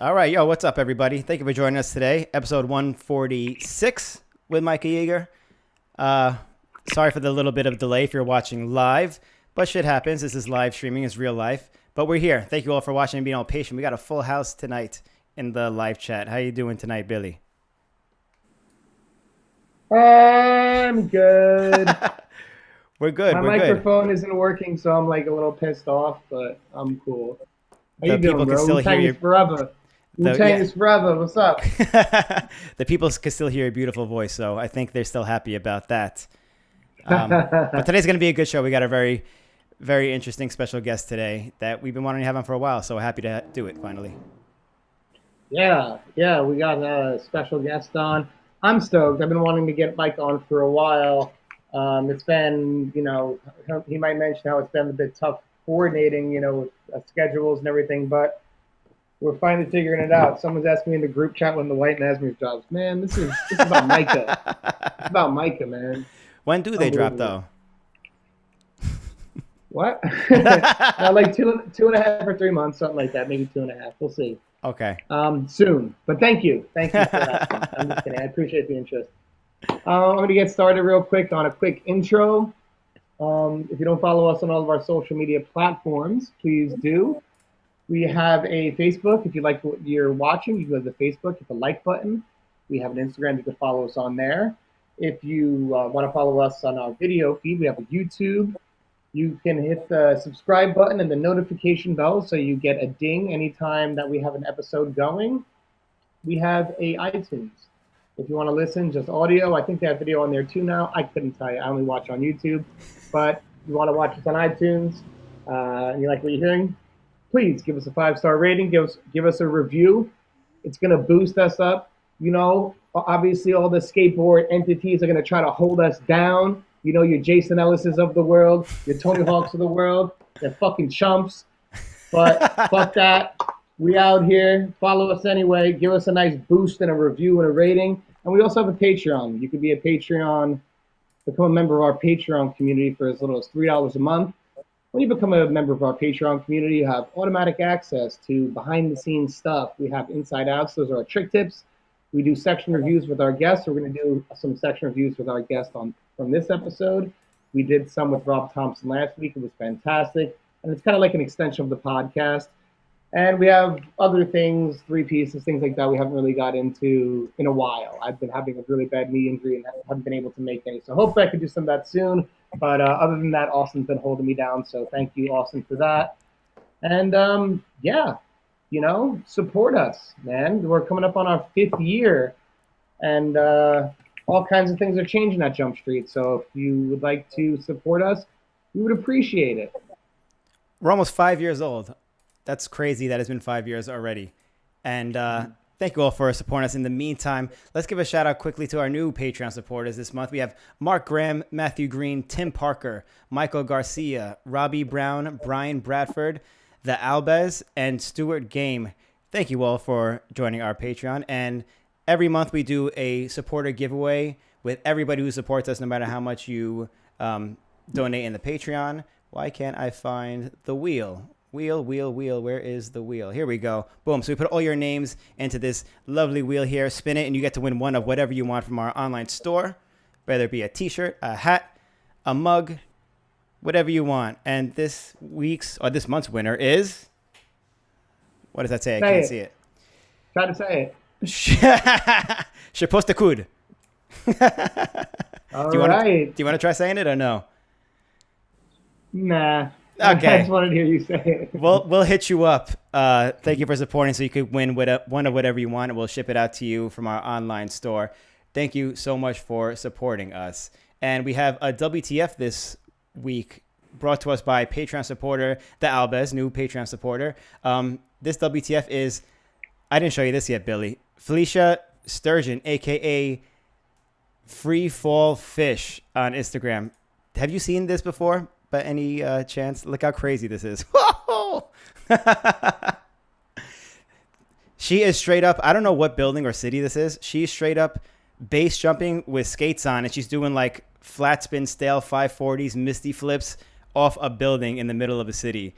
All right, yo, what's up, everybody? Thank you for joining us today. Episode 146 with Micah Yeager. Sorry for the little bit of delay if you're watching live, but shit happens. This is live streaming. It's real life. But we're here. Thank you all for watching and being all patient. We got a full house tonight in the live chat. How you doing tonight, Billy? I'm good. We're good. My We're microphone isn't working, so I'm like a little pissed off, but I'm cool. How The you people doing, can bro? still hear Wu-Tang you. is forever. Wu-Tang is forever. What's up? The people can still hear your beautiful voice, so I think they're still happy about that. But today's going to be a good show. We got a very, very interesting special guest today that we've been wanting to have on for a while, so happy to do it finally. Yeah, we got a special guest on. I'm stoked. I've been wanting to get Mike on for a while. It's been, he might mention how it's been a bit tough coordinating, with schedules and everything, but we're finally figuring it out. Someone's asking me in the group chat when the White Nasmir drops. Man, this is about Micah. It's about Micah, man. When do they drop, though? What? Like two and a half or 3 months, something like that. Maybe 2.5. We'll see. Okay. Soon. But thank you for that. I'm just kidding. I appreciate the interest. I'm going to get started real quick on a quick intro. If you don't follow us on all of our social media platforms, please do. We have a Facebook. If you like what you're watching, you go to the Facebook, hit the like button. We have an Instagram. You can follow us on there. If you want to follow us on our video feed, we have a YouTube. You can hit the subscribe button and the notification bell so you get a ding anytime that we have an episode going. We have a iTunes. If you want to listen, just audio. I think they have video on there too now. I couldn't tell you. I only watch on YouTube. But if you want to watch us on iTunes, and you like what you're hearing, please give us a 5-star rating. Give us a review. It's going to boost us up. Obviously all the skateboard entities are going to try to hold us down. Your Jason Ellis's of the world, your Tony Hawks of the world. They're fucking chumps. But fuck that. We out here. Follow us anyway. Give us a nice boost and a review and a rating. And we also have a Patreon. You could be a Patreon, become a member of our Patreon community for as little as $3 a month. When you become a member of our Patreon community, you have automatic access to behind-the-scenes stuff. We have inside outs. Those are our trick tips. We do section reviews with our guests. We're going to do some section reviews with our guest from this episode. We did some with Rob Thompson last week. It was fantastic. And it's kind of like an extension of the podcast. And we have other things, 3 pieces, things like that we haven't really got into in a while. I've been having a really bad knee injury and haven't been able to make any. So hopefully I can do some of that soon. But other than that, Austin's been holding me down. So thank you, Austin, for that. And support us, man. We're coming up on our 5th year. And all kinds of things are changing at Jump Street. So if you would like to support us, we would appreciate it. We're almost 5 years old. That's crazy that it's been 5 years already. And thank you all for supporting us. In the meantime, let's give a shout out quickly to our new Patreon supporters this month. We have Mark Graham, Matthew Green, Tim Parker, Michael Garcia, Robbie Brown, Brian Bradford, The Albez, and Stuart Game. Thank you all for joining our Patreon. And every month we do a supporter giveaway with everybody who supports us, no matter how much you donate in the Patreon. Why can't I find the wheel? Wheel, where is the wheel? Here we go. Boom. So we put all your names into this lovely wheel here, spin it, and you get to win one of whatever you want from our online store, whether it be a t-shirt, a hat, a mug, whatever you want. And this month's winner is, what does that say? I can't see it. Try to say it. Shepostakud. All do right. you want to try saying it or no? Nah. Okay. I just wanted to hear you say it. We'll hit you up. Thank you for supporting, so you could win one of whatever you want, and we'll ship it out to you from our online store. Thank you so much for supporting us. And we have a WTF this week brought to us by Patreon supporter, The Albez, new Patreon supporter. This WTF is, I didn't show you this yet, Billy. Felicia Sturgeon, a.k.a. Free Fall Fish on Instagram. Have you seen this before? By any chance? Look how crazy this is. She is straight up, I don't know what building or city this is. She's straight up base jumping with skates on, and she's doing like flat spin stale 540s, misty flips off a building in the middle of a city.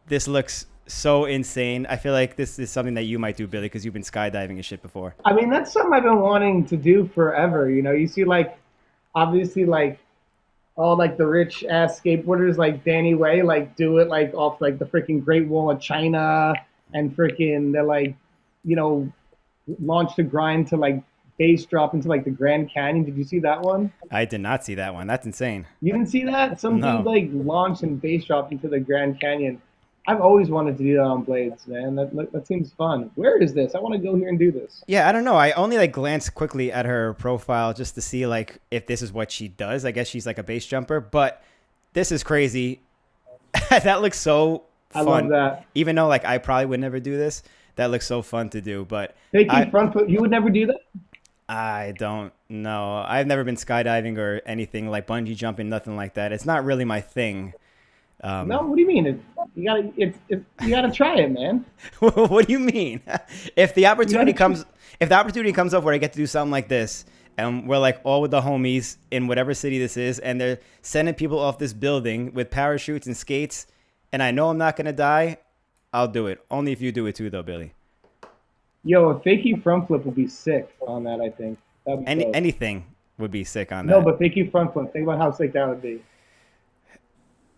This looks so insane. I feel like this is something that you might do, Billy, because you've been skydiving and shit before. I mean, that's something I've been wanting to do forever. You know, you see like obviously like all like the rich ass skateboarders like Danny Way like do it like off like the freaking Great Wall of China and freaking they're like, you know, launch the grind to like base drop into like the Grand Canyon. Did you see that one? I did not see that one. That's insane. You didn't see that? Some dude No. like launched and base dropped into the Grand Canyon. I've always wanted to do that on blades, man. That seems fun. Where is this? I want to go here and do this. Yeah, I don't know. I only like glanced quickly at her profile just to see like if this is what she does. I guess she's like a base jumper, but this is crazy. That looks so I love fun. that. Even though like I probably would never do this, that looks so fun to do. But Faking I front foot. You would never do that? I don't know. I've never been skydiving or anything like bungee jumping, nothing like that. It's not really my thing. No. What do you mean? You gotta try it, man. What do you mean? If the opportunity You gotta comes, if the opportunity comes up where I get to do something like this, and we're like all with the homies in whatever city this is, and they're sending people off this building with parachutes and skates, and I know I'm not gonna die, I'll do it. Only if you do it too, though, Billy. Yo, a fakie front flip would be sick on that. I think that'd be dope. Anything would be sick on No, that. but fakie front flip. Think about how sick that would be.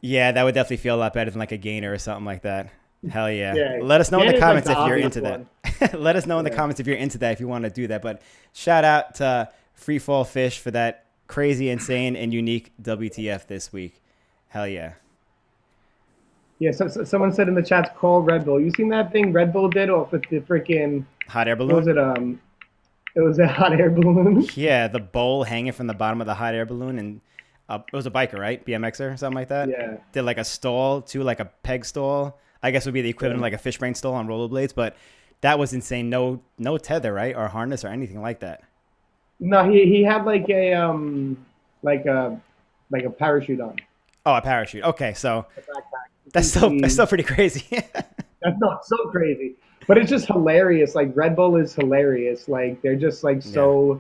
Yeah, that would definitely feel a lot better than like a gainer or something like that. Hell yeah. Yeah. Let us know in the Gainer's, like, comments the if you're obvious into one. that. Let us know in the Yeah. comments if you're into that, if you want to do that. But shout out to Free Fall Fish for that crazy, insane, and unique WTF this week. Hell yeah. Yeah. So someone said in the chat, call Red Bull. You seen that thing Red Bull did off with the freaking? Hot air What was balloon? it? It was a hot air balloon. Yeah, the bowl hanging from the bottom of the hot air balloon. And it was a biker, right? BMXer or something like that? Yeah. Did like a stall too, like a peg stall. I guess would be the equivalent of like a fish brain stall on rollerblades. But that was insane. No tether, right? Or harness or anything like that. No, he had like a like a parachute on. Oh, a parachute. Okay, so A backpack. that's still pretty crazy. That's not so crazy, but it's just hilarious. Like Red Bull is hilarious. Like they're just like so.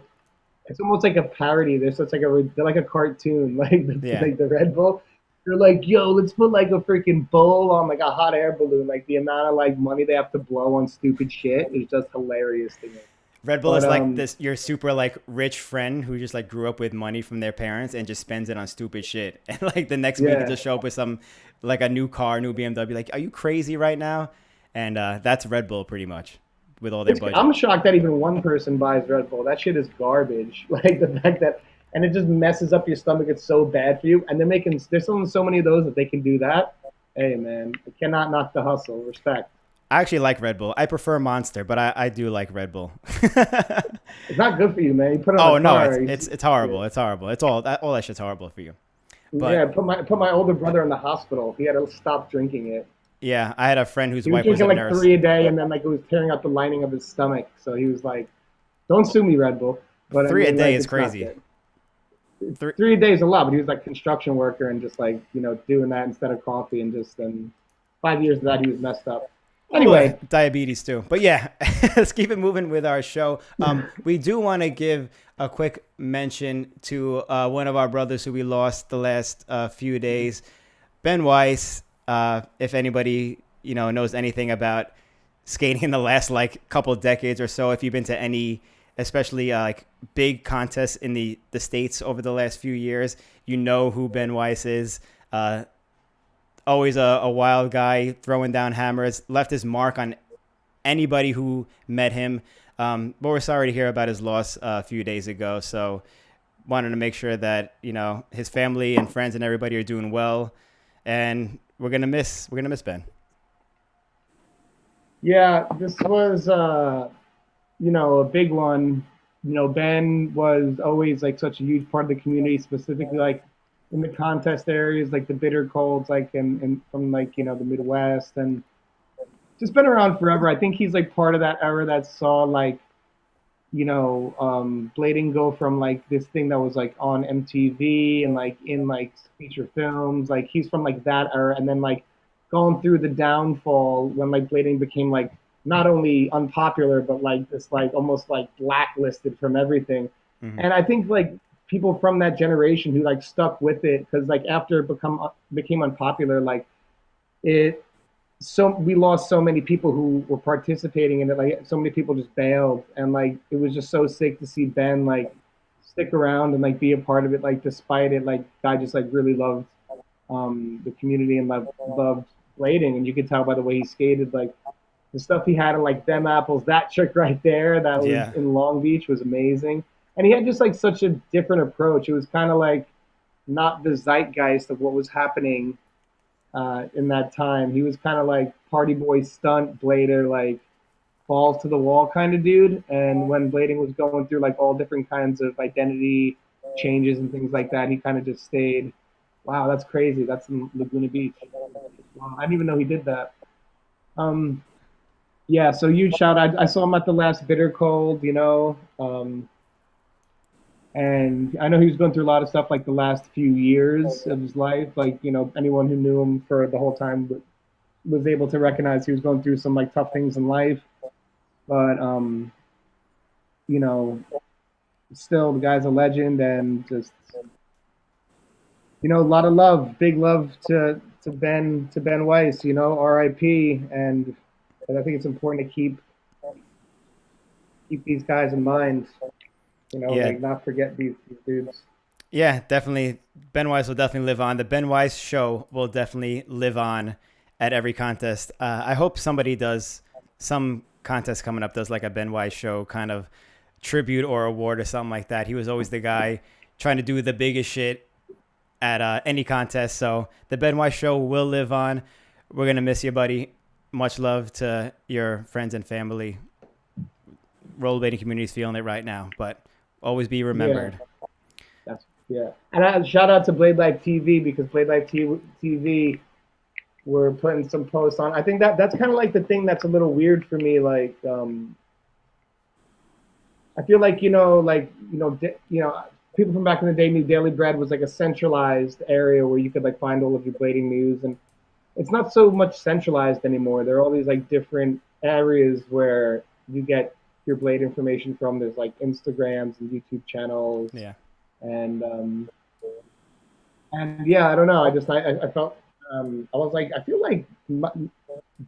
It's almost like a parody. They're such like they're like a cartoon. Yeah. Like the Red Bull. They're like, yo, let's put like a freaking bowl on like a hot air balloon. Like the amount of like money they have to blow on stupid shit is just hilarious to me. Red Bull But, is like this your super like rich friend who just like grew up with money from their parents and just spends it on stupid shit. And like the next week Yeah. they just show up with some like a new car, new BMW. Like, are you crazy right now? And that's Red Bull pretty much with all their budget. I'm shocked that even one person buys Red Bull. That shit is garbage. Like the fact that, and it just messes up your stomach. It's so bad for you. And they're making, there's so many of those that they can do that. Hey man, I cannot knock the hustle. Respect. I actually like Red Bull. I prefer Monster, but I do like Red Bull. It's not good for you, man. You put it on Oh a no, car. it's horrible. It's horrible. It's all that shit's horrible for you. But Yeah, put my older brother in the hospital. He had to stop drinking it. yeah, I had a friend whose He was wife was drinking a like nurse. 3 a day, and then like it was tearing out the lining of his stomach. So he was like, "Don't sue me, Red Bull." But 3 a day like, is it's not crazy. good. Three- 3 a day is a lot, but he was like construction worker and just like doing that instead of coffee, and just then 5 years of that he was messed up. Anyway, diabetes too. But yeah, let's keep it moving with our show. We do want to give a quick mention to one of our brothers who we lost the last few days, Ben Weiss. If anybody knows anything about skating in the last like couple decades or so, if you've been to any, especially like big contests in the States over the last few years, you know who Ben Weiss is. Always a wild guy, throwing down hammers, left his mark on anybody who met him. But we're sorry to hear about his loss a few days ago. So wanted to make sure that his family and friends and everybody are doing well, and we're gonna miss Ben. yeah, this was a big one. Ben was always like such a huge part of the community, specifically like in the contest areas, like the bitter colds, like and from like the Midwest, and just been around forever. I think he's like part of that era that saw like blading go from like this thing that was like on MTV and like in like feature films. Like he's from like that era, and then like going through the downfall when like blading became like not only unpopular but like this like almost like blacklisted from everything. Mm-hmm. And I think like people from that generation who like stuck with it, because like after it became unpopular, like it so we lost so many people who were participating in it. Like so many people just bailed, and like it was just so sick to see Ben like stick around and like be a part of it. Like despite it, like guy just like really loved the community and loved blading, and you could tell by the way he skated. Like the stuff he had in like them apples, that trick right there that was Yeah. in Long Beach was amazing. And he had just like such a different approach. It was kind of like not the zeitgeist of what was happening in that time. He was kind of like party boy stunt blader, like balls to the wall kind of dude. And when blading was going through like all different kinds of identity changes and things like that, he kind of just stayed. Wow, that's crazy. That's in Laguna Beach. Wow, I didn't even know he did that. Um, yeah, so huge shout out. I saw him at the last Bitter Cold, and I know he was going through a lot of stuff like the last few years of his life. Like, anyone who knew him for the whole time was able to recognize he was going through some like tough things in life. But you know, still the guy's a legend and just a lot of love, big love to Ben Weiss, R.I.P. And I think it's important to keep these guys in mind, Yeah. like not forget these dudes. Yeah, definitely. Ben Wise will definitely live on. The Ben Wise show will definitely live on at every contest. I hope somebody does some contest coming up does like a Ben Wise show kind of tribute or award or something like that. He was always the guy trying to do the biggest shit at any contest. So the Ben Wise show will live on. We're gonna miss you, buddy. Much love to your friends and family. Rollerblading community is feeling it right now, but always be Yeah, remembered. yeah. And shout out to Blade Life TV because Blade Life TV were putting some posts on. I think that's kind of like the thing that's a little weird for me. Like, I feel like people from back in the day knew Daily Bread was like a centralized area where you could like find all of your blading news, and it's not so much centralized anymore. There are all these like different areas where you get your blade information from. There's like Instagrams and YouTube channels, Yeah. and yeah, I don't know. I felt I was like I feel like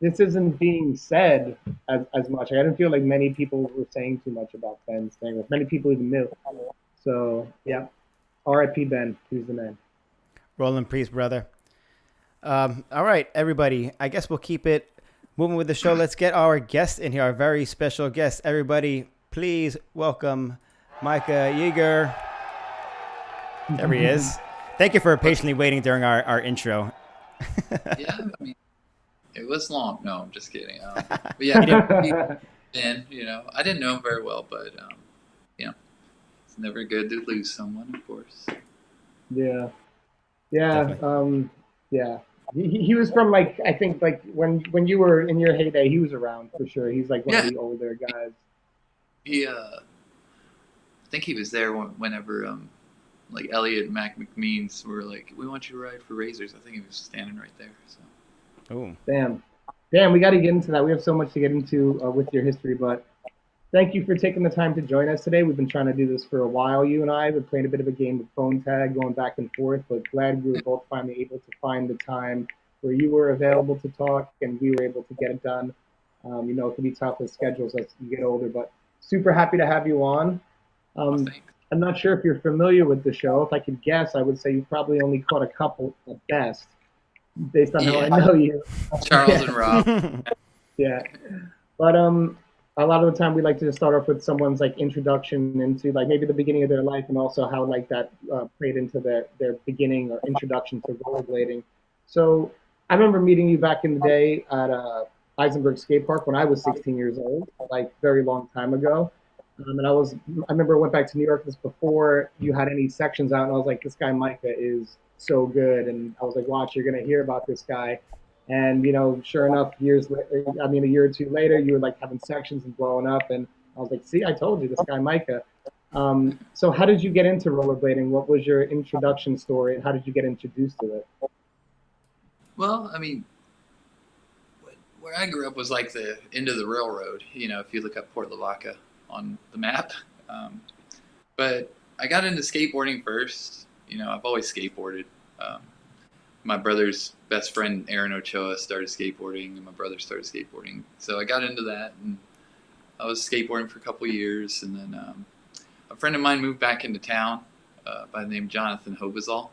this isn't being said as much. I didn't feel like many people were saying too much about Ben's thing, or many people even knew. So yeah, R.I.P. Ben. He's the man. Roland Priest, brother. All right, everybody. I guess we'll keep it moving with the show. Let's get our guest in here, our very special guest. Everybody, please welcome Micah Yeager. There he is. Thank you for patiently waiting during our intro. Yeah, I mean, it was long. No, I'm just kidding. But yeah, Ben, I didn't know him very well, but it's never good to lose someone, of course. Yeah, yeah, Definitely. yeah. He was from like I think like when you were in your heyday, he was around for sure. He's like one of Yeah, the older guys. I think he was there whenever like Elliot and Mac McMeans were like, "We want you to ride for Razors." I think he was standing right there. So Oh, Damn, damn. We got to get into that. We have so much to get into with your history, but thank you for taking the time to join us today. We've been trying to do this for a while. You and I have been playing a bit of a game of phone tag, going back and forth, but glad we were both finally able to find the time where you were available to talk and we were able to get it done. It can be tough with schedules as you get older, but super happy to have you on. well, Um, thanks, I'm not sure if you're familiar with the show. If I could guess, I would say you probably only caught a couple at best, based on how I yeah, know you. Charles Yeah, and Rob. yeah. But a lot of the time we like to just start off with someone's like introduction into like maybe the beginning of their life and also how like that played into their beginning or introduction to rollerblading. So I remember meeting you back in the day at Eisenberg Skate Park when I was 16 years old, like very long time ago. And I remember I went back to New York this before you had any sections out, and I was like, this guy Micah is so good, and I was like, watch, you're gonna hear about this guy. And sure enough, a year or two later, you were like having sections and blowing up, and I was like, see, I told you, this guy Micah. So how did you get into rollerblading? What was your introduction story, and how did you get introduced to it? Well, I mean, where I grew up was like the end of the railroad. If you look up Port Lavaca on the map. Um, but I got into skateboarding first. I've always skateboarded. Um, my brother's best friend, Aaron Ochoa, started skateboarding, and my brother started skateboarding. So I got into that, and I was skateboarding for a couple of years. And then a friend of mine moved back into town by the name Jonathan Hobazal.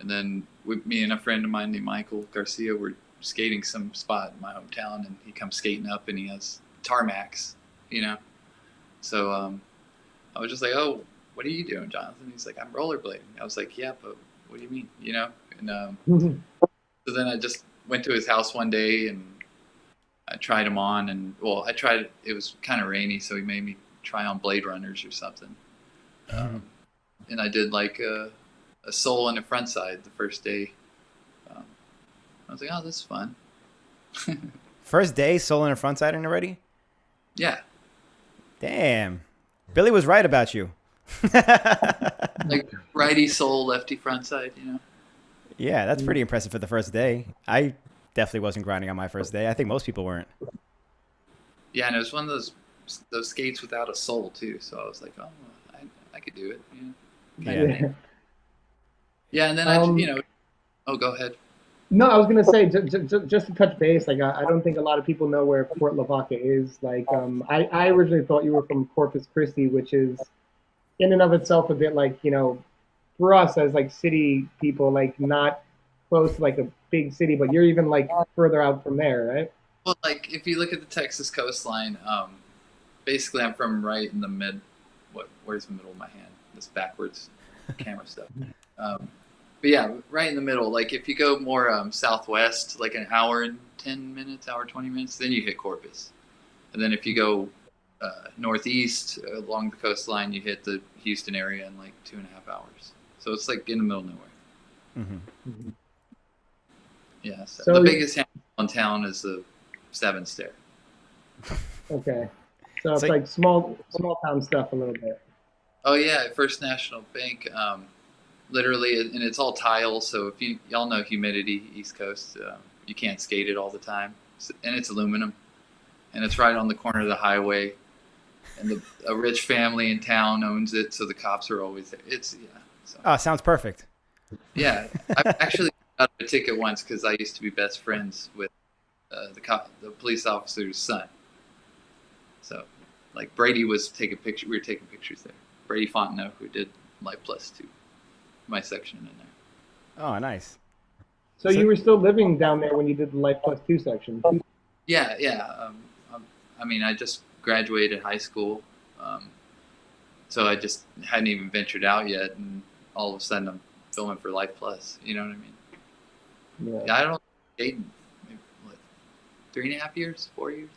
And then me and a friend of mine named Michael Garcia were skating some spot in my hometown, and he comes skating up, and he has tarmacs, you know. So I was just like, "Oh, what are you doing, Jonathan?" He's like, "I'm rollerblading." I was like, "Yeah, but what do you mean?" You know. And so then I just went to his house one day, and I tried him on, and I tried. It was kind of rainy, so he made me try on Blade Runners or something. And I did like a sole and a front side the first day. I was like, "Oh, this is fun." First day, solo and a front side already? Yeah. Damn. Billy was right about you. Like righty sole, lefty front side, you know? Yeah, that's pretty impressive for the first day. I definitely wasn't grinding on my first day. I think most people weren't. Yeah, and it was one of those skates without a sole, too. So I was like, "Oh, I could do it." You know? Yeah. Yeah, and then oh, go ahead. No, I was gonna say just to touch base. Like, I don't think a lot of people know where Fort Lavaca is. Like, I originally thought you were from Corpus Christi, which is in and of itself a bit like, for us as like city people, like not close to like a big city, but you're even like further out from there, right? Well, like if you look at the Texas coastline, basically I'm from right in the where's the middle of my hand? This backwards camera stuff. But yeah, right in the middle. Like if you go more southwest, like an hour and 10 minutes, hour 20 minutes, then you hit Corpus. And then if you go northeast along the coastline, you hit the Houston area in like 2.5 hours. So it's like in the middle of nowhere. Mm-hmm. Yeah. So the biggest in town is the Seven Stair. Okay. So it's like small town stuff a little bit. Oh yeah, First National Bank. Literally, and it's all tile. So if y'all know humidity, East Coast, you can't skate it all the time. And it's aluminum, and it's right on the corner of the highway. And a rich family in town owns it, so the cops are always there. Oh, sounds perfect. Yeah, I actually got a ticket once because I used to be best friends with the police officer's son. So, like Brady was taking pictures. We were taking pictures there. Brady Fontenot, who did Life Plus 2, my section in there. Oh, nice. So you were still living down there when you did the Life Plus 2 section? Yeah. I mean, I just graduated high school, so I just hadn't even ventured out yet, and all of a sudden I'm filming for Life Plus. You know what I mean? Yeah. I don't know, 3.5 years, 4 years.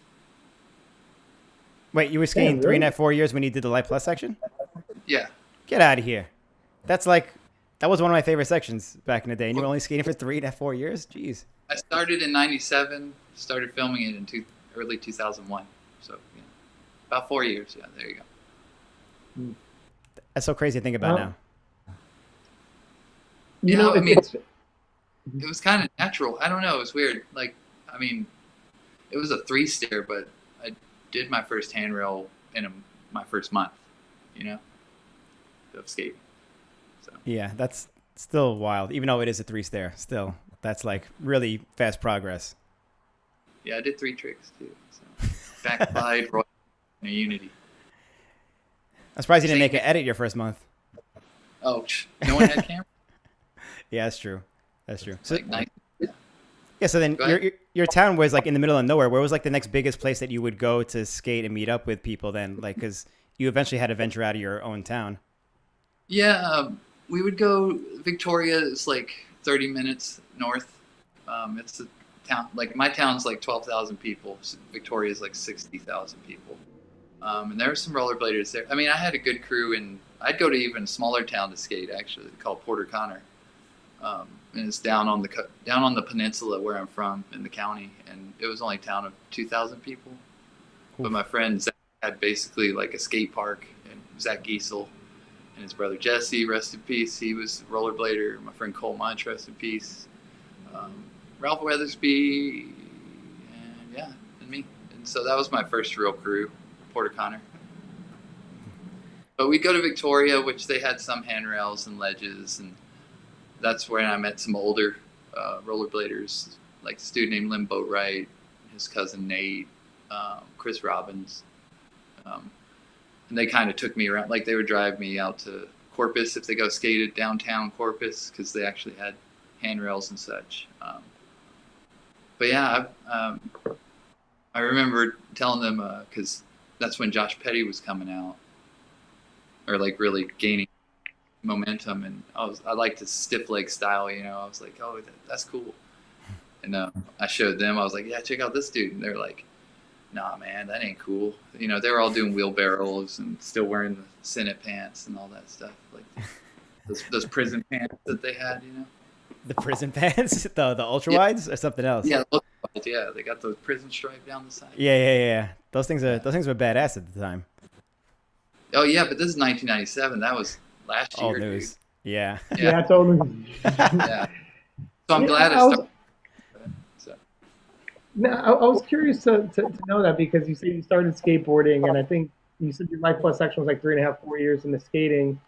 Wait, you were skating 3.5, 4 years when you did the Light Plus section? Yeah. Get out of here. That was one of my favorite sections back in the day, and you were only skating for 3.5, 4 years? Jeez. I started in '97, started filming it in early 2001. So, yeah, about 4 years. Yeah, there you go. That's so crazy to think about now. It was kind of natural. I don't know. It was weird. Like, I mean, it was a 3-stair, but I did my first handrail in my first month, of skating. So. Yeah, that's still wild. Even though it is a 3-stair, still, that's like really fast progress. Yeah, I did 3 tricks too. So. Backslide, roll, and a unity. I'm surprised you didn't make an edit your first month. Oh, no one had camera? Yeah, that's true. That's true. So, yeah, so then your town was like in the middle of nowhere. Where was like the next biggest place that you would go to skate and meet up with people then? Like, because you eventually had to venture out of your own town. Yeah, we would go, Victoria is like 30 minutes north. It's a town, like my town's like 12,000 people. So Victoria is like 60,000 people. And there were some rollerbladers there. I mean, I had a good crew, and I'd go to even a smaller town to skate, actually, called Porter Connor. And it's down on the peninsula where I'm from in the county, and it was only a town of 2,000 people. Cool. But my friend Zach had basically like a skate park, and Zach Giesel and his brother Jesse, rest in peace. He was a rollerblader. My friend Cole Munch, rest in peace. Ralph Weathersby, and me. And so that was my first real crew, Porter Connor. But we'd go to Victoria, which they had some handrails and ledges, and that's where I met some older rollerbladers, like this dude named Lim Boatwright, his cousin Nate, Chris Robbins. And they kind of took me around, like they would drive me out to Corpus if they go skated downtown Corpus, because they actually had handrails and such. But yeah, I remember telling them, because that's when Josh Petty was coming out, or like really gaining momentum, and I liked his stiff leg style, I was like, oh, that's cool. And I showed them, I was like, yeah, check out this dude, and they're like, nah, man, that ain't cool. They were all doing wheelbarrows and still wearing the Senate pants and all that stuff, like those prison pants that they had, The prison pants, the ultra wides, or something else. Yeah, they got those prison stripe down the side. Yeah. Those things were badass at the time. Oh yeah, but this is 1997. That was last year. Old news. Dude. Yeah. Yeah, totally. Yeah. So I'm glad I started. No, I was curious to know that, because you said you started skateboarding, and I think you said your Life Plus section was like 3.5, 4 years into skating,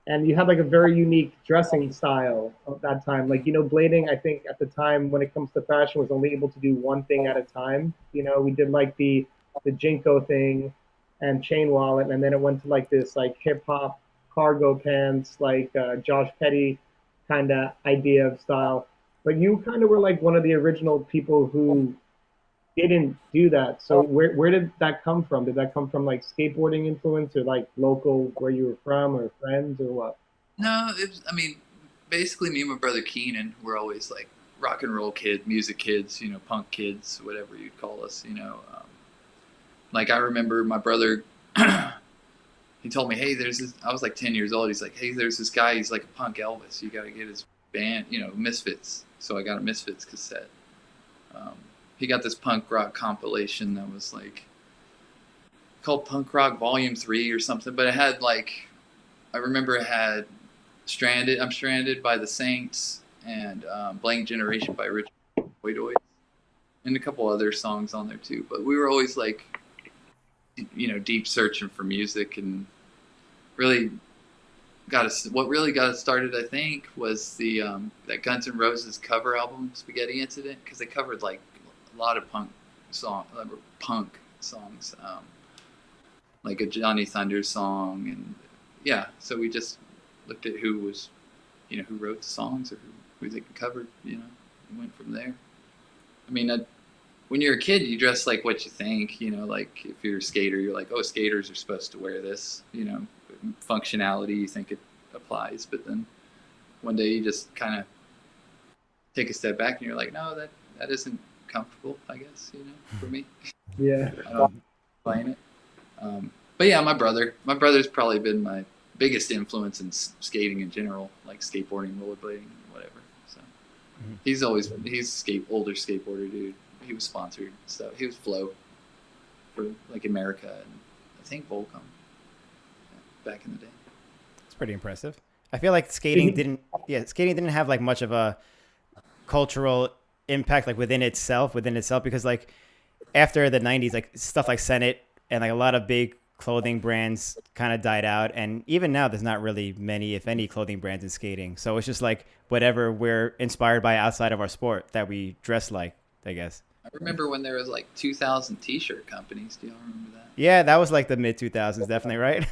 and you had like a very unique dressing style at that time. Like, blading, I think at the time when it comes to fashion, was only able to do one thing at a time. We did like the Jinko thing and chain wallet, and then it went to like this like hip hop cargo pants, like Josh Petty kind of idea of style. But you kind of were like one of the original people who didn't do that. So where did that come from? Did that come from like skateboarding influence, or like local where you were from, or friends, or what? No, basically me and my brother Keenan were always like rock and roll kids, music kids, punk kids, whatever you'd call us, like I remember my brother, he told me, hey, I was like 10 years old. He's like, hey, there's this guy, he's like a punk Elvis. You got to get his band, Misfits. So I got a Misfits cassette. He got this punk rock compilation that was like called Punk Rock Volume 3 or something, but it had like, I remember it had I'm Stranded by the Saints, and Blank Generation by Richard Boyd, and a couple other songs on there too. But we were always like, deep searching for music, and really what really got us started, I think, was the that Guns N' Roses cover album, Spaghetti Incident, because they covered like a lot of punk songs, like a Johnny Thunder song, and yeah, so we just looked at who was, who wrote the songs, or who they covered, and went from there. I mean, when you're a kid, you dress like what you think, like if you're a skater, you're like, oh, skaters are supposed to wear this, functionality, you think it applies, but then one day you just kind of take a step back and you're like, no, that isn't comfortable, I guess, for me. Yeah. I don't explain it. But yeah, my brother's probably been my biggest influence in skating in general, like skateboarding, rollerblading, whatever. So he's older skateboarder dude. He was sponsored, so he was Flow for like America and I think Volcom back in the day. It's pretty impressive. I feel like skating didn't have like much of a cultural impact like within itself, because like after the 90s, like stuff like Senate and like a lot of big clothing brands kind of died out, and even now there's not really many, if any, clothing brands in skating. So it's just like whatever we're inspired by outside of our sport that we dress like, I guess. I remember when there was like 2,000 t-shirt companies. Do y'all remember that? Yeah, that was like the mid 2000s, definitely, right?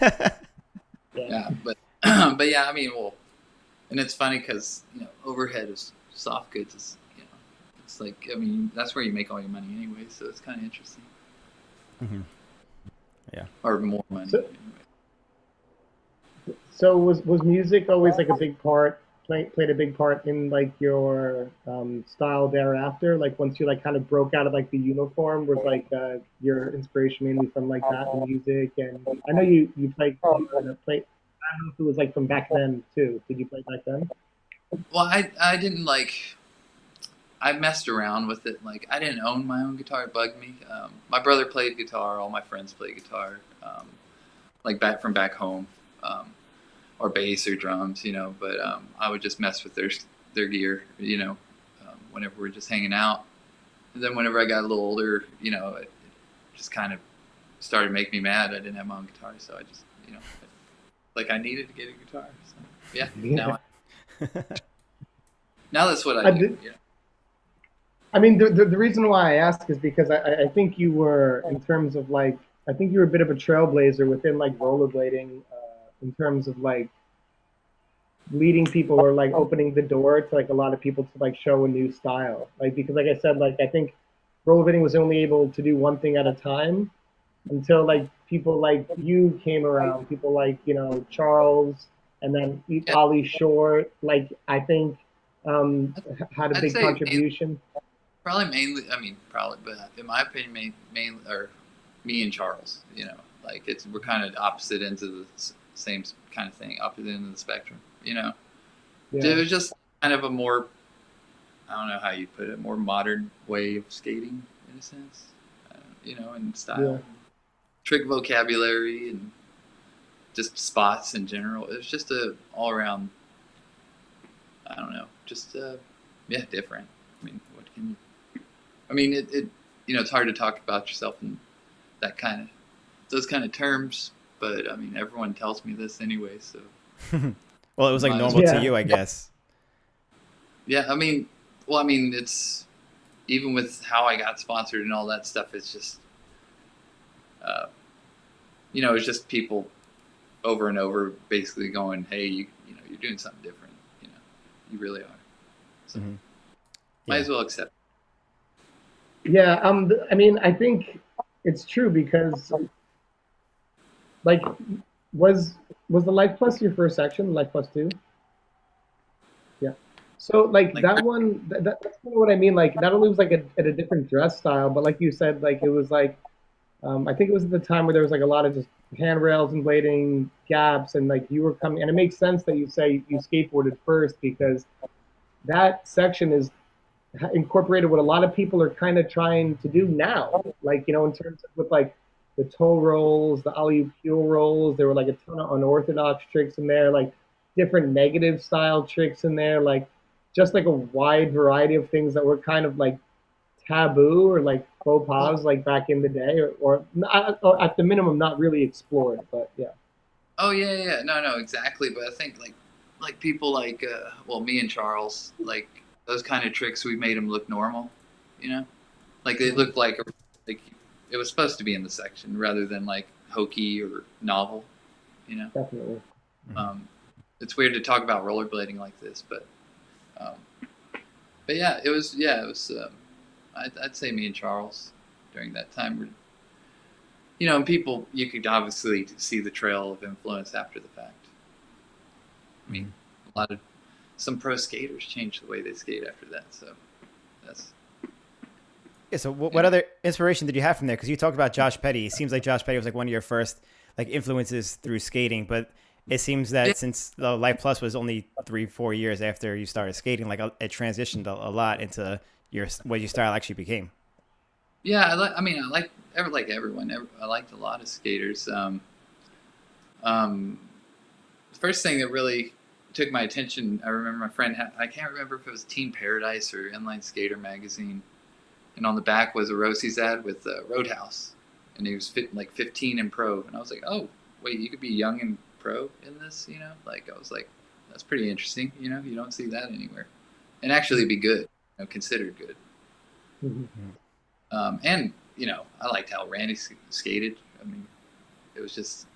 Yeah, but yeah, I mean, well, and it's funny because overhead is soft goods is it's like, I mean, that's where you make all your money anyway, so it's kind of interesting. Mm-hmm. Yeah. Or more money. Anyway. So was music always like a big part? Played a big part in like your style thereafter? Like once you like kind of broke out of like the uniform, was like your inspiration mainly from like that and music? And I know you played. I don't know if it was like from back then too. Did you play back then? Well, I didn't like. I messed around with it. Like I didn't own my own guitar. It bugged me. My brother played guitar. All my friends played guitar. Like from back home. Or bass or drums, but I would just mess with their gear, whenever we're just hanging out. And then whenever I got a little older, it just kind of started to make me mad. I didn't have my own guitar, so I just, like I needed to get a guitar. So yeah. Now. Now that's what I I do. did, You know? I mean, the reason why I ask is because I think you were, in terms of like, I think you were a bit of a trailblazer within like rollerblading, in terms of like leading people or like opening the door to like a lot of people to like show a new style. Like, because like I said, like I think rollerblading was only able to do one thing at a time until like people like you came around, people like, Charles, and then Yeah, Ollie Short, like I think had a I'd big say contribution. probably mainly. I mean, probably, but in my opinion, mainly or me and Charles. You know, like we're kind of opposite ends of the same kind of thing, opposite end of the spectrum. You know, it Yeah, was just kind of a more, I don't know how you put it, more modern way of skating in a sense. You know, in yeah, style, trick vocabulary, and just spots in general. It was just a all around. I don't know, just yeah, different. I mean, what can you? I mean, it you know, it's hard to talk about yourself in that kind of those kind of terms, but I mean, everyone tells me this anyway, so Well, it was like might as normal well. to yeah, you, I guess. Yeah, I mean, well, I mean, it's even with how I got sponsored and all that stuff. It's just, uh, you know, it's just people over and over basically going, "Hey, you know, you're doing something different. You know, you really are." So Hmm. might Yeah. as well accept. yeah. I mean, I think it's true because like was was the Life Plus your first section, Life Plus two? Yeah. So like Like, that one, that's kind of what I mean. Like not only was like at a different dress style, but like you said, like it was like I think it was at the time where there was like a lot of just handrails and blading gaps, and like you were coming, and it makes sense that you say you skateboarded first because that section is incorporated what a lot of people are kind of trying to do now. Like, in terms of with like the toe rolls, the alley heel rolls, there were like a ton of unorthodox tricks in there, like different negative style tricks in there, like just like a wide variety of things that were kind of like taboo or like faux well, pas like back in the day, or at the minimum not really explored. But yeah, oh yeah, yeah, no, no, exactly. But I think like people like well, me and Charles, like those kind of tricks, we made them look normal. You know, like they mm-hmm. looked like it was supposed to be in the section rather than like hokey or novel. You know, Definitely. Hmm. um, it's weird to talk about rollerblading like this, um, but yeah, it was yeah, it was. I'd say me and Charles during that time were, you know, and people you could obviously see the trail of influence after the fact. I mean, Hmm. a lot of some pro skaters changed the way they skate after that. So that's Yeah. So, you what know, other inspiration did you have from there? Because you talked about Josh Petty. It seems like Josh Petty was like one of your first like influences through skating, but it seems yeah, that since the Life Plus was only 3-4 years after you started skating, like it transitioned a lot into your what your style actually became. yeah. I like. I mean, I like everyone. I liked a lot of skaters. Um, the first thing that really took my attention, I remember my friend had. I can't remember if it was Team Paradise or Inline Skater magazine, and on the back was a Rosie's ad with Roadhouse, and he was like 15 in pro, and I was like, oh wait, you could be young and pro in this, you know? Like I was like, that's pretty interesting, you know? You don't see that anywhere, and actually be good, you know, considered good. Mm-hmm. And you know, I liked how Randy skated. I mean, it was just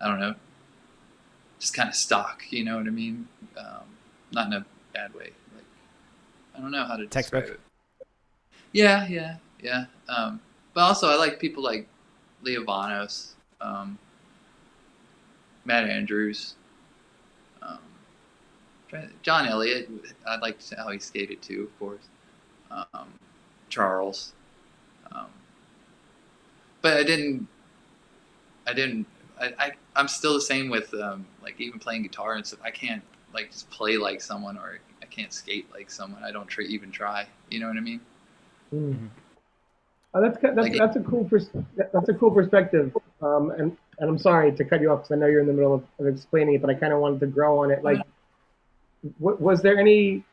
I don't know, just kind of stock, you know what I mean? Um, Not in a bad way. Like I don't know how to describe Textbook. it. Yeah, yeah, yeah. But also, I like people like Leo Vanos, um, Matt Andrews, um, John Elliott. I liked how he skated too, of course. Um, Charles, um, but I didn't. I didn't. I'm still the same with like even playing guitar and stuff. I can't like just play like someone, or I can't skate like someone. I don't even try. You know what I mean? Mm. Hmm. Oh, Like that's a cool perspective. And I'm sorry to cut you off because I know you're in the middle of explaining it, but I kind of wanted to grow on it. Like, was there any,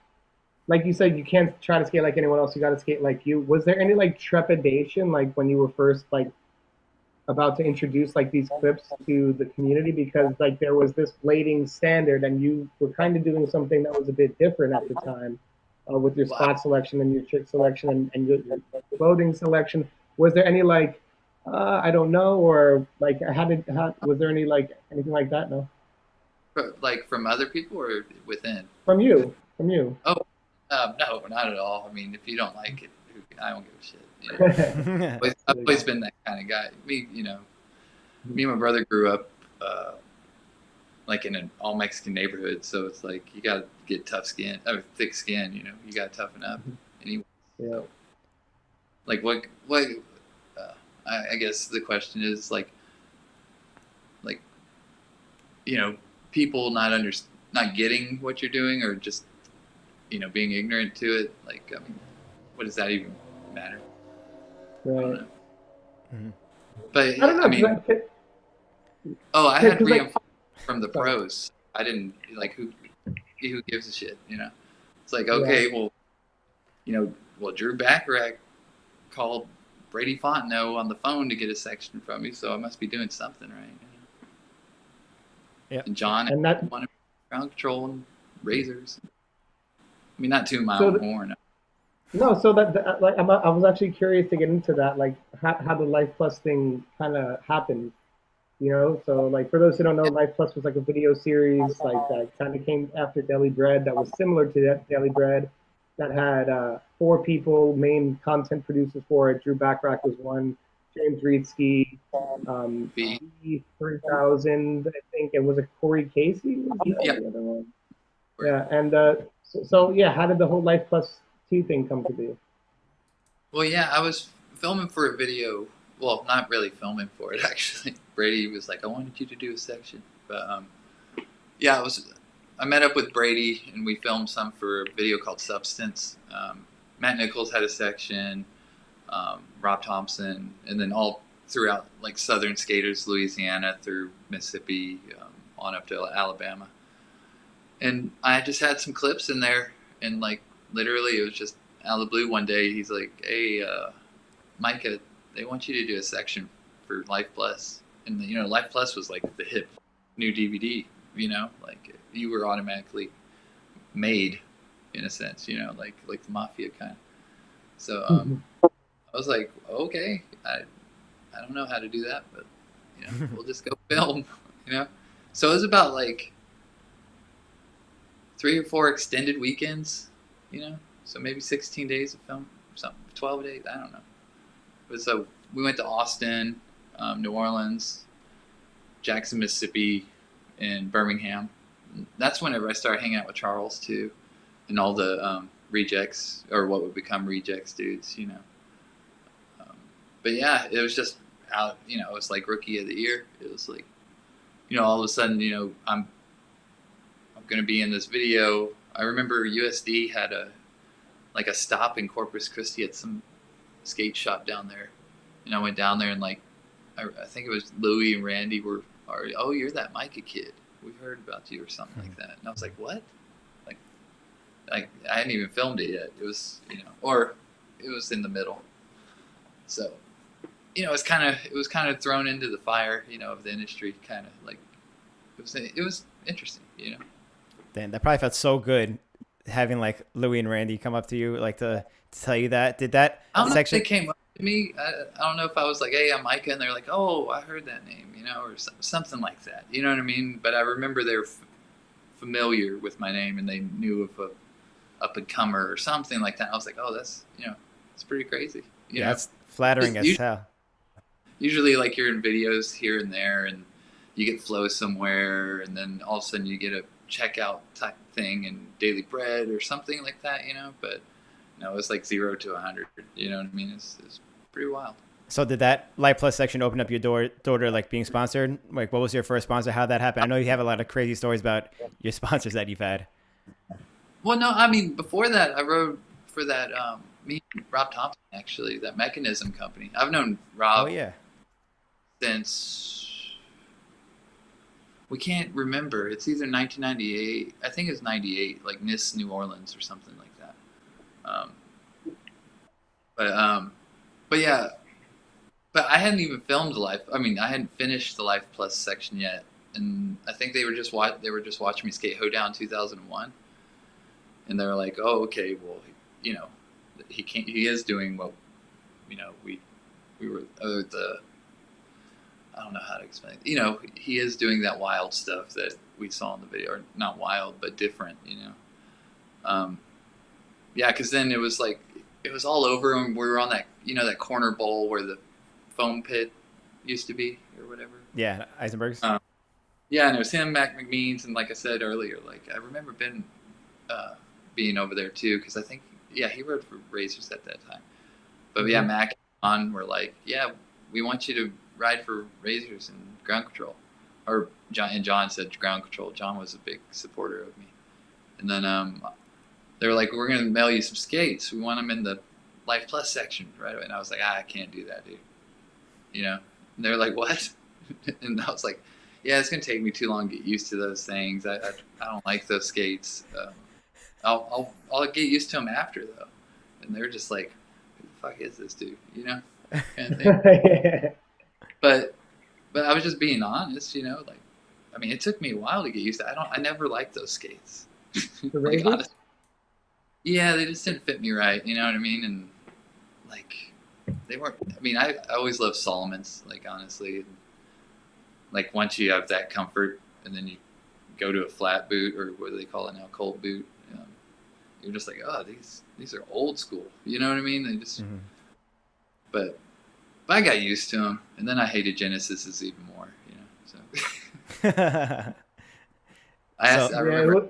like you said, you can't try to skate like anyone else. You got to skate like you. Was there any like trepidation, like when you were first like about to introduce like these clips to the community, because like there was this blading standard and you were kind of doing something that was a bit different at the time, with your Wow. spot selection and your trick selection and your clothing selection. Was there any like, I don't know, or like was there any like anything like that? No, Like from other people or within? from you. Oh, no, not at all. I mean, if you don't like it, I don't give a shit. You know, I've always been that kind of guy. Me, me and my brother grew up like in an all Mexican neighborhood, so it's like you got to get thick skin. You got to toughen up. Anyway, Yeah. so, like what? I guess the question is like people not getting what you're doing, or just being ignorant to it. Like, I mean, what does that even matter? I don't Right. know. Mhm. But I don't know. I mean, I had 'Cause, like, reinforcement from the sorry. pros. I didn't like who gives a shit. It's like, Yeah. okay, well, Drew Bacharach called Brady Fontenot on the phone to get a section from me, so I must be doing something right. Yeah. And John And that wanted ground control and razors. I mean, not 2 my so own th- horn. no, so that like I was actually curious to get into that, like how the Life Plus thing kind of happened. So like for those who don't know, Life Plus was like a video series like that kind of came after Daily Bread, that was similar to that Daily Bread, that had four people, main content producers for it. Drew Backrack was one, James Reedsky, B. 3000, I think, and was it Corey Casey? Was Yeah. the other one? Yeah, and so yeah, how did the whole Life Plus 2 thing come to be? Well, yeah, I was filming for a video. Well, not really filming for it, actually. Brady was like, I wanted you to do a section. But yeah, I met up with Brady and we filmed some for a video called Substance. Matt Nichols had a section, Rob Thompson, and then all throughout like Southern Skaters, Louisiana through Mississippi, on up to Alabama. And I just had some clips in there, and like literally it was just out of the blue one day he's like, hey, Micah, they want you to do a section for Life Plus. And Life Plus was like the hip new DVD, like you were automatically made in a sense, like the mafia kind of. So I was like, okay, I don't know how to do that, but we'll just go film. So it was about like 3 or 4 extended weekends, so maybe 16 days of film, something, 12 days, I don't know. But so we went to Austin, New Orleans, Jackson, Mississippi, and Birmingham. And that's whenever I started hanging out with Charles too, and all the rejects, or what would become rejects dudes, But yeah, it was just out, it was like rookie of the year. It was like, all of a sudden, I'm going to be in this video. I remember USD had a stop in Corpus Christi at some skate shop down there, and I went down there and like I think it was Louie and Randy were already, oh, you're that Micah kid, we heard about you or something like that. And I was like, what? Like I hadn't even filmed it yet. It was or it was in the middle. So it was kind of thrown into the fire of the industry, kind of like it was interesting. Damn, that probably felt so good having like Louie and Randy come up to you like to tell you that. Did that I don't know section? if they came up to me. I don't know if I was like, hey, I'm Micah, and they're like, oh, I heard that name, or something like that. You know what I mean? But I remember they were familiar with my name, and they knew of a up and comer or something like that. I was like, oh, that's it's pretty crazy. Yeah, that's flattering as hell. Usually, like you're in videos here and there, and you get flow somewhere, and then all of a sudden you get a checkout type thing in Daily Bread or something like that, But no, it was like 0 to 100. You know what I mean? It's pretty wild. So did that Light Plus section open up your door to like being sponsored? Like, what was your first sponsor? How'd that happen? I know you have a lot of crazy stories about your sponsors that you've had. Well, no, I mean, before that, I rode for that, me and Rob Thompson, actually, that Mechanism company. I've known Rob since, we can't remember. It's either 1998, I think it's 98, like Nice, New Orleans or something like that. But yeah, but I hadn't even filmed the life. I mean, I hadn't finished the Life Plus section yet, and I think they were just watching me skate Hoedown 2001, and they were like, "Oh, okay, well, you know, he is doing what, you know, we were the I don't know how to explain it. You know, he is doing that wild stuff that we saw in the video, or not wild, but different, you know." Yeah, because then it was like, it was all over, and we were on that, you know, that corner bowl where the foam pit used to be, or whatever. Yeah, Eisenberg's. Yeah, and it was him, Mac McMeans, and like I said earlier, like I remember Ben being over there too, because I think, yeah, he rode for Razors at that time. But yeah, Mac and John were like, "Yeah, we want you to ride for Razors and ground control." Or John said ground control. John was a big supporter of me. And then they were like, "We're going to mail you some skates. We want them in the Life Plus section right away." And I was like, "I can't do that, dude." You know? And they were like, "What?" And I was like, "Yeah, it's going to take me too long to get used to those things. I don't like those skates. I'll get used to them after, though." And they were just like, "Who the fuck is this dude?" You know? Kind of thing. But I was just being honest, you know? Like, I mean, it took me a while to get used to. I never liked those skates. The Like, Razors? honestly, yeah, they just didn't fit me right. You know what I mean? And like, they weren't. I mean, I always loved Solomon's. Like, honestly, like once you have that comfort, and then you go to a flat boot, or what do they call it now, cold boot. You're just like, oh, these are old school. You know what I mean? They just. But I got used to them, and then I hated Genesis's even more. You know, so. I remember.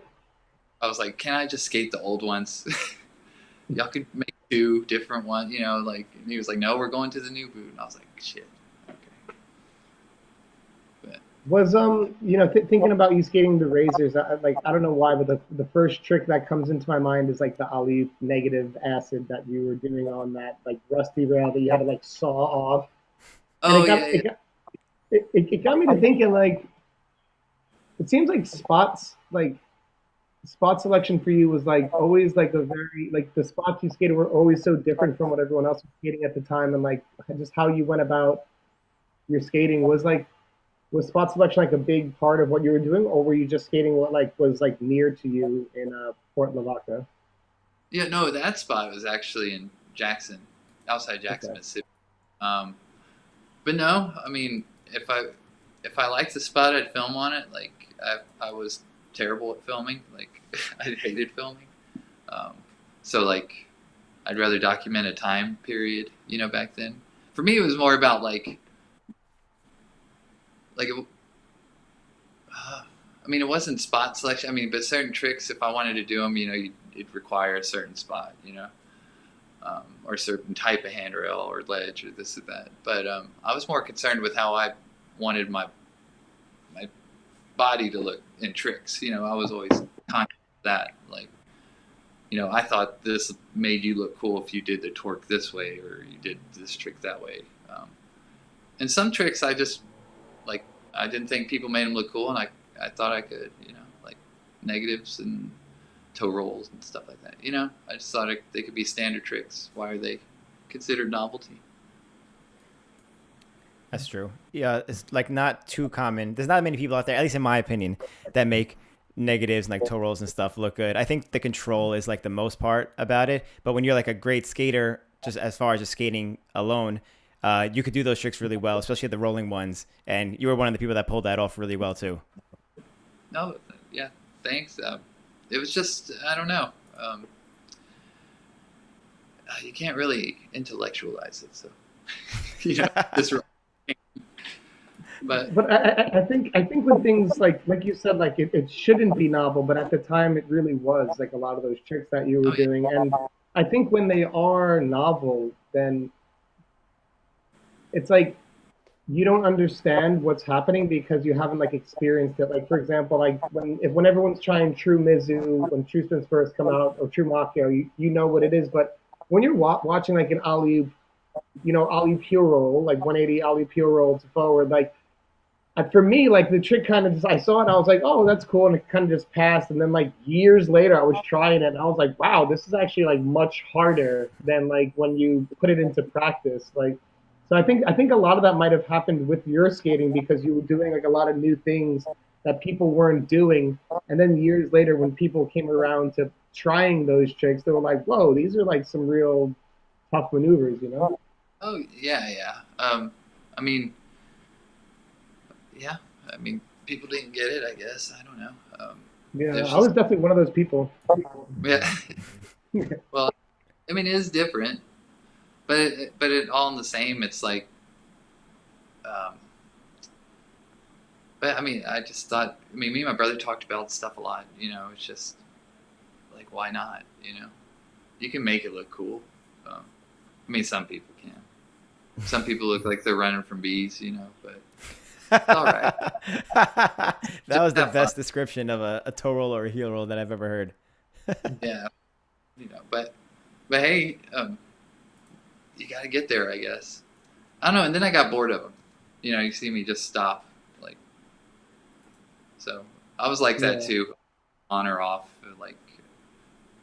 I was like, "Can I just skate the old ones? Y'all could make 2 different ones, you know." Like, and he was like, "No, we're going to the new boot." And I was like, "Shit, okay." But Was you know, thinking about you skating the Razors, I don't know why, but the first trick that comes into my mind is like the alley negative acid that you were doing on that like rusty rail that you had to like saw off. And it got me to thinking, like, it seems like spot selection for you was like always like a very, like, the spots you skated were always so different from what everyone else was skating at the time, and like just how you went about your skating was spot selection like a big part of what you were doing, or were you just skating what like was like near to you in Port Lavaca? yeah, no, that spot was actually in Jackson, outside Jackson, Okay. Mississippi. But no, I mean, if I liked the spot, I'd film on it. Like, I was terrible at filming. Like, I hated filming. So like, I'd rather document a time period. You know, back then, for me, it was more about like I mean, it wasn't spot selection. I mean, but certain tricks, if I wanted to do them, you know, it'd require a certain spot, you know, or a certain type of handrail or ledge or this or that. But I was more concerned with how I wanted my body to look in tricks. You know, I was always conscious of that. Like, you know, I thought this made you look cool if you did the torque this way or you did this trick that way. And some tricks I just, like, I didn't think people made them look cool, and I thought I could, you know, like negatives and toe rolls and stuff like that. You know, I just thought they could be standard tricks. Why are they considered novelty? That's true. Yeah, it's like not too common. There's not many people out there, at least in my opinion, that make negatives and like toe rolls and stuff look good. I think the control is like the most part about it. But when you're like a great skater, just as far as just skating alone, you could do those tricks really well, especially the rolling ones. And you were one of the people that pulled that off really well too. No, yeah, thanks. It was just, I don't know. You can't really intellectualize it, so you know, this. But I think with things like you said, like it shouldn't be novel, but at the time it really was, like a lot of those tricks that you were doing. And I think when they are novel, then it's like you don't understand what's happening because you haven't like experienced it. Like, for example, like when everyone's trying True Mizu, when True Spins first come out, or True Machio, you know what it is. But when you're watching like an alley, you know, alley pure roll, like 180 alley pure roll to forward, like, for me, like the trick kind of just, I saw it and I was like, oh, that's cool. And it kind of just passed. And then like years later, I was trying it and I was like, wow, this is actually like much harder than like when you put it into practice. Like, So I think a lot of that might have happened with your skating because you were doing like a lot of new things that people weren't doing, and then years later when people came around to trying those tricks, they were like, "Whoa, these are like some real tough maneuvers," you know? Oh yeah, yeah. I mean, yeah. I mean, people didn't get it. I guess I don't know. Yeah, There's I was just definitely one of those people. yeah. Well, I mean, it is different, but it all in the same. It's like, um, but I mean, I just thought. I mean, me and my brother talked about stuff a lot. You know, it's just like, why not? You know, you can make it look cool. I mean, some people can. Some people look like they're running from bees. You know, but it's all right. That Just was the have fun. best description of a toe roll or a heel roll that I've ever heard. Yeah, you know, but hey, you got to get there, I guess. I don't know. And then I got bored of them. You know, you see me just stop, like, so I was like that Yeah. too, on or off. Like,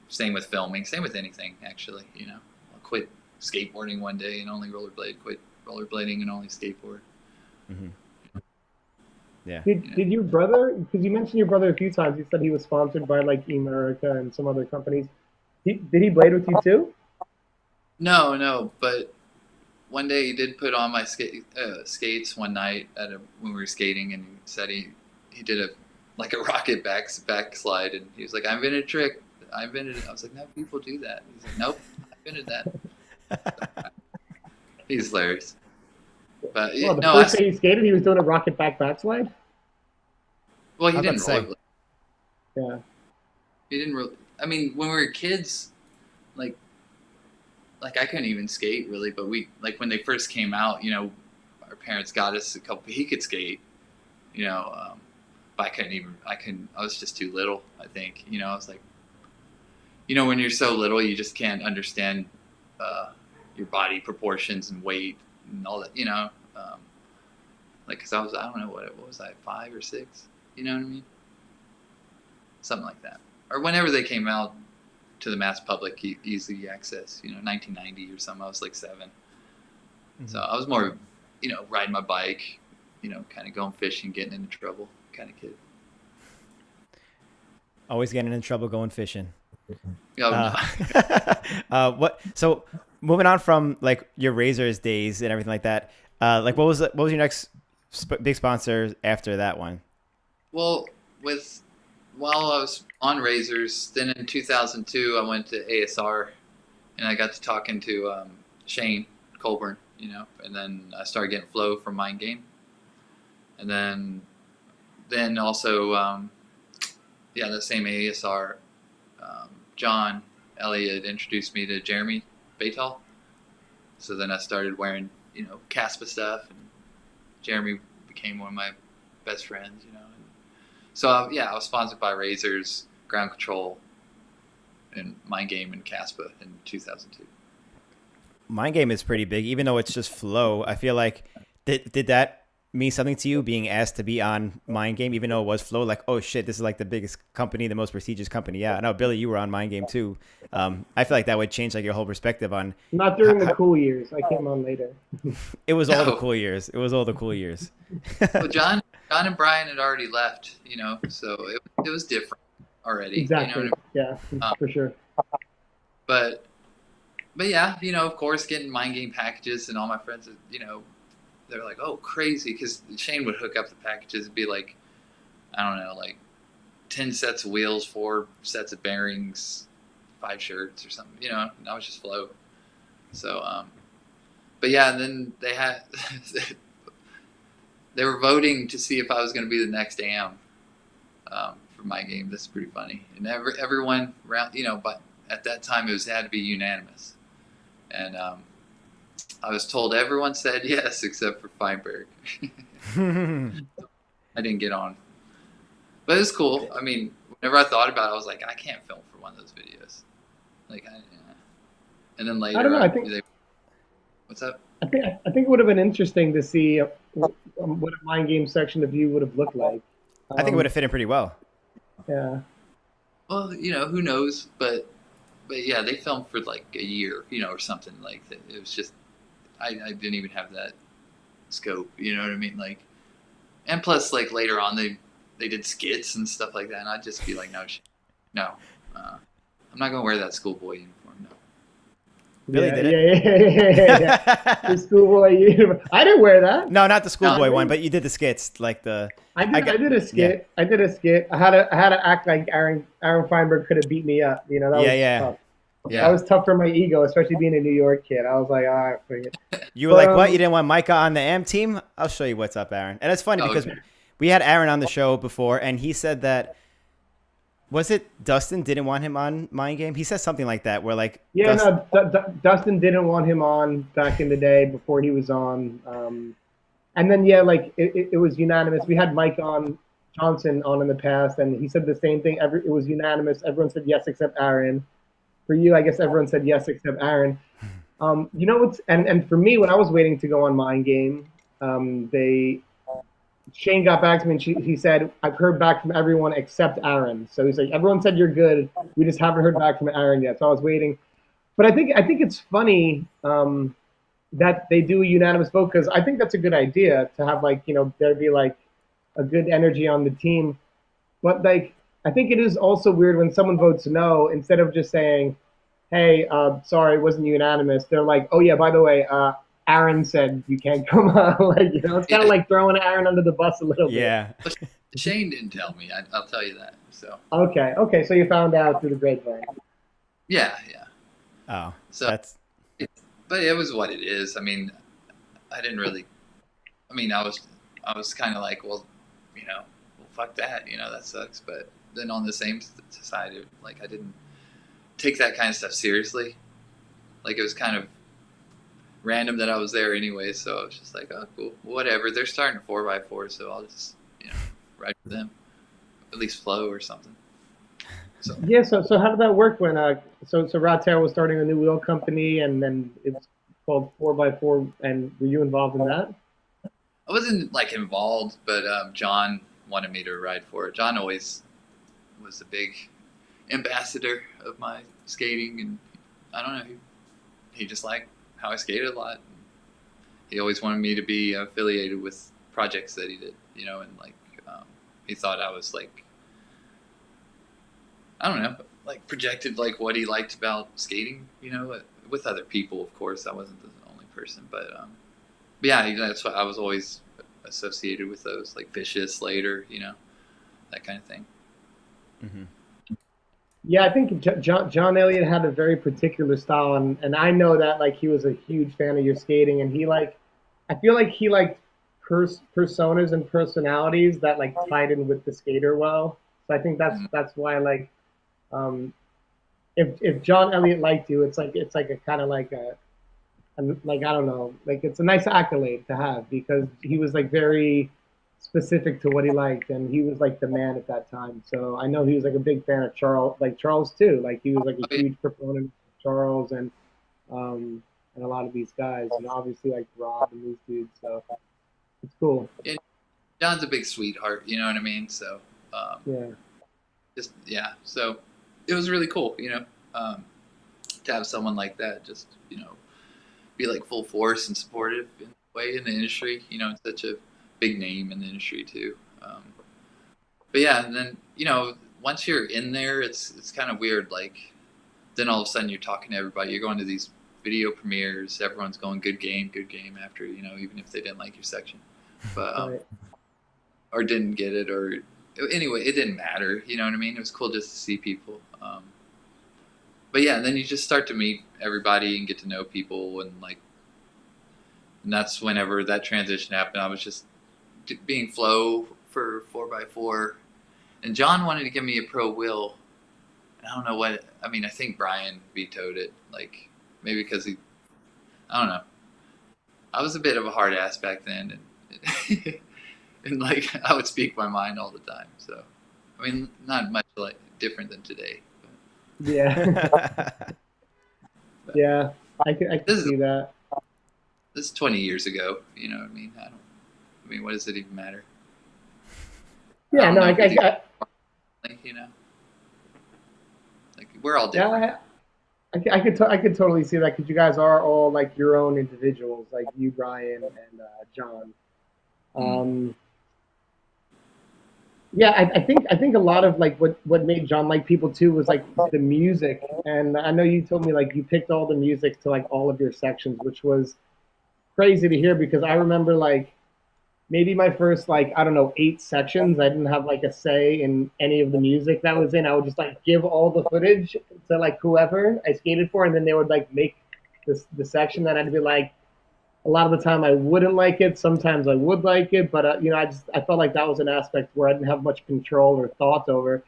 same with filming, same with anything, actually. You know, I'll quit skateboarding one day and only rollerblade, quit rollerblading and only skateboard. Hmm. Yeah. Did your brother? Because you mentioned your brother a few times. You said he was sponsored by like America and some other companies. Did he blade with you too? No, no, but one day he did put on my skates one night when we were skating, and he said he did a like a rocket backslide, and he was like, "I invented a trick. I invented it." I was like, "No, people do that." He's like, "Nope, I invented that." He's hilarious. But Well, the no, first day he skated, he was doing a rocket backslide. well, I he was about didn't to say. rollerblade. Yeah, He didn't really. I mean, when we were kids, like I couldn't even skate really, but we like when they first came out, you know, our parents got us a couple. He could skate, you know, but I couldn't even. I couldn't. I was just too little. I think, you know, I was like, you know, when you're so little, you just can't understand uh, your body proportions and weight and all that. You know, like because I don't know what was I 5 or 6? You know what I mean? Something like that. Or whenever they came out to the mass public, easy access. You know, 1990 or something. I was like 7. So I was more, you know, riding my bike, you know, kind of going fishing, getting into trouble kind of kid. Always getting in trouble going fishing. Oh, Uh, no. what? So moving on from like your Razors days and everything like that. Like what was your next big sponsor after that one? Well, while I was on Razors, then in 2002 I went to ASR, and I got to talking to Shane Colburn, you know, and then I started getting flow from Mind Game, and then also yeah, the same ASR, John Elliott introduced me to Jeremy Baytall, so then I started wearing, you know, Caspa stuff, and Jeremy became one of my best friends, you know. So yeah, I was sponsored by Razors, Ground Control, and Mind Game and Caspa in 2002. Mind Game is pretty big, even though it's just flow. I feel like did that mean something to you being asked to be on Mind Game, even though it was flow? Like, oh shit, this is like the biggest company, the most prestigious company. Yeah, I know, Billy, you were on Mind Game too. I feel like that would change like your whole perspective on. not during the cool years. I came on later. It was all the No, cool years. It was all the cool years. well, John and Brian had already left, you know, so it was different already, Exactly. you know. Yeah, for sure. But yeah, you know, of course, getting Mind Game packages, and all my friends, you know, they're like, "Oh, crazy!" Because Shane would hook up the packages and be like, I don't know, like 10 sets of wheels, 4 sets of bearings, 5 shirts or something, you know. And I was just flow. So, but yeah, and then they had they were voting to see if I was going to be the next AM for my game. This is pretty funny, and everyone around, you know, but at that time it had to be unanimous, and I was told everyone said yes except for Feinberg. I didn't get on, but it was cool. I mean, whenever I thought about it, I was like, I can't film for one of those videos. Like, yeah. And then later, I don't know. I think what's up? I think it would have been interesting to see what a mind game section of you would have looked like. I think it would have fit in pretty well. Yeah. Well, you know, who knows? But yeah, they filmed for like a year, you know, or something like that. It was just, I didn't even have that scope. You know what I mean? Like, and plus, like later on, they did skits and stuff like that, and I'd just be like, no, I'm not gonna wear that schoolboy uniform. No. Billy yeah, did yeah. The schoolboy uniform. I didn't wear that. No, not the schoolboy No. one, but you did the skits, like the. I did a skit. Yeah. I did a skit. I had to act like Aaron Feinberg could have beat me up. You know, that was tough. Yeah. That was tough for my ego, especially being a New York kid. I was like, all right, bring it. You were like, what? You didn't want Micah on the AM team? I'll show you what's up, Aaron. And it's funny because we had Aaron on the show before, and he said that, was it Dustin didn't want him on Mind Game? He says something like that, where like... Dustin didn't want him on back in the day before he was on. And then, yeah, like it was unanimous. We had Mike Johnson on in the past, and he said the same thing. It was unanimous. Everyone said yes except Aaron. For you, I guess everyone said yes except Aaron. You know what's and for me, when I was waiting to go on Mind Game, Shane got back to me and he said, I've heard back from everyone except Aaron. So he's like, everyone said you're good. We just haven't heard back from Aaron yet. So I was waiting. But I think it's funny that they do a unanimous vote, because I think that's a good idea to have, like, you know, there be like a good energy on the team. But like, I think it is also weird when someone votes no, instead of just saying, hey, sorry, it wasn't unanimous. They're like, oh yeah, by the way, Aaron said you can't come on. Like, you know, it's kind of like throwing Aaron under the bus a little bit. Yeah. Shane didn't tell me. I'll tell you that. So. Okay. So you found out through the grapevine. Yeah. Oh, so that's. But it was what it is. I mean, I didn't really. I mean, I was kind of like, well, you know, well, fuck that. You know, that sucks. But then on the same side, like, I didn't take that kind of stuff seriously. Like, it was kind of random that I was there anyway, so I was just like, oh, cool, whatever. They're starting a 4x4, so I'll just, you know, ride with them, at least flow or something. So yeah. So how did that work when so Rattero was starting a new wheel company, and then it's called 4x4, and were you involved in that? I wasn't like involved, but John wanted me to ride for it. John always was a big ambassador of my skating, and I don't know, he just liked how I skated a lot. He always wanted me to be affiliated with projects that he did, you know, and like he thought I was like, I don't know, like projected like what he liked about skating, you know, with other people, of course. I wasn't the only person, but yeah, that's why I was always associated with those, like Vicious later, you know, that kind of thing. Mm-hmm. Yeah, I think John Elliott had a very particular style, and I know that, like, he was a huge fan of your skating, and I feel like he liked personas and personalities that like tied in with the skater well. So I think that's why, like, if John Elliott liked you, it's like a kind of like like, I don't know, like, it's a nice accolade to have, because he was like very specific to what he liked, and he was like the man at that time. So I know he was like a big fan of Charles too. Like, he was like a huge proponent of Charles and a lot of these guys, and obviously like Rob and these dudes. So it's cool. Yeah, John's a big sweetheart, you know what I mean? So so it was really cool, you know, to have someone like that just, you know, be like full force and supportive in a way in the industry. You know, it's such a big name in the industry too. But yeah, and then, you know, once you're in there, it's kind of weird. Like, then all of a sudden you're talking to everybody. You're going to these video premieres. Everyone's going good game after, you know, even if they didn't like your section, but or didn't get it, or anyway, it didn't matter. You know what I mean? It was cool just to see people. But yeah, and then you just start to meet everybody and get to know people, and like, and that's whenever that transition happened. I was just being flow for 4x4, and John wanted to give me a pro wheel. I don't know what, I mean, I think Brian vetoed it, like, maybe because I don't know. I was a bit of a hard ass back then, and and like, I would speak my mind all the time. So, I mean, not much like different than today. But. Yeah. Yeah, I can see that. This is 20 years ago. You know what I mean? I mean, what does it even matter? Yeah, no, I like, you know, like, we're all different. I could totally see that because you guys are all like your own individuals, like you, Brian, and John. Mm. Um, yeah, I think a lot of like what made John like people too was like the music, and I know you told me like you picked all the music to like all of your sections, which was crazy to hear because I remember like maybe my first like I don't know 8 sections. I didn't have like a say in any of the music that was in. I would just like give all the footage to like whoever I skated for, and then they would like make the section. That I'd be like, a lot of the time I wouldn't like it. Sometimes I would like it, but you know, I felt like that was an aspect where I didn't have much control or thought over.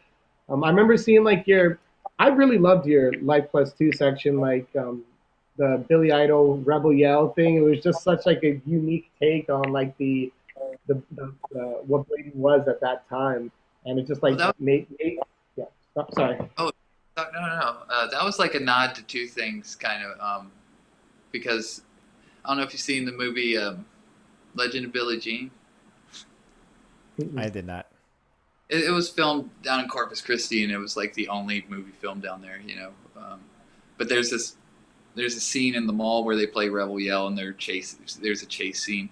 I remember seeing like your, I really loved your Life Plus Two section, like the Billy Idol Rebel Yell thing. It was just such like a unique take on like the what Brady was at that time, and it just Well, like made yeah. Oh, sorry. oh, no. That was like a nod to two things, kind of, because I don't know if you've seen the movie Legend of Billie Jean. I did not. It was filmed down in Corpus Christi, and it was like the only movie filmed down there, you know. But there's a scene in the mall where they play Rebel Yell, and there's a chase scene.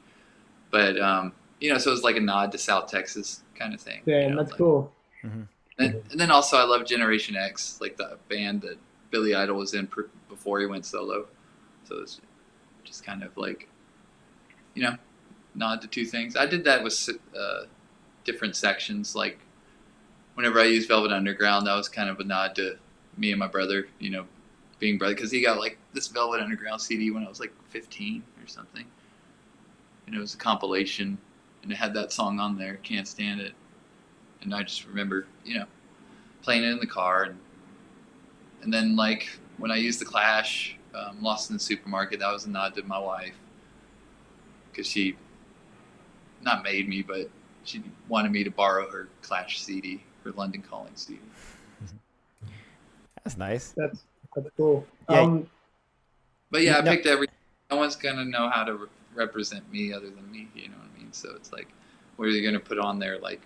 But you know, so it was like a nod to South Texas kind of thing. Damn, you know, that's like, cool. Mm-hmm. and then also I love Generation X, like the band that Billy Idol was in before he went solo. So it's just kind of like, you know, nod to two things. I did that with different sections. Like whenever I used Velvet Underground, that was kind of a nod to me and my brother, you know, being brother, because he got like this Velvet Underground CD when I was like 15 or something. And it was a compilation, and it had that song on there, Can't Stand It. And I just remember, you know, playing it in the car. And then, like, when I used the Clash, Lost in the Supermarket, that was a nod to my wife. Because she, not made me, but she wanted me to borrow her Clash CD, her London Calling CD. That's nice. That's cool. Yeah. But yeah, I picked everything. No one's going to know how to represent me other than me, you know what I mean? So it's like, what are you going to put on there? Like,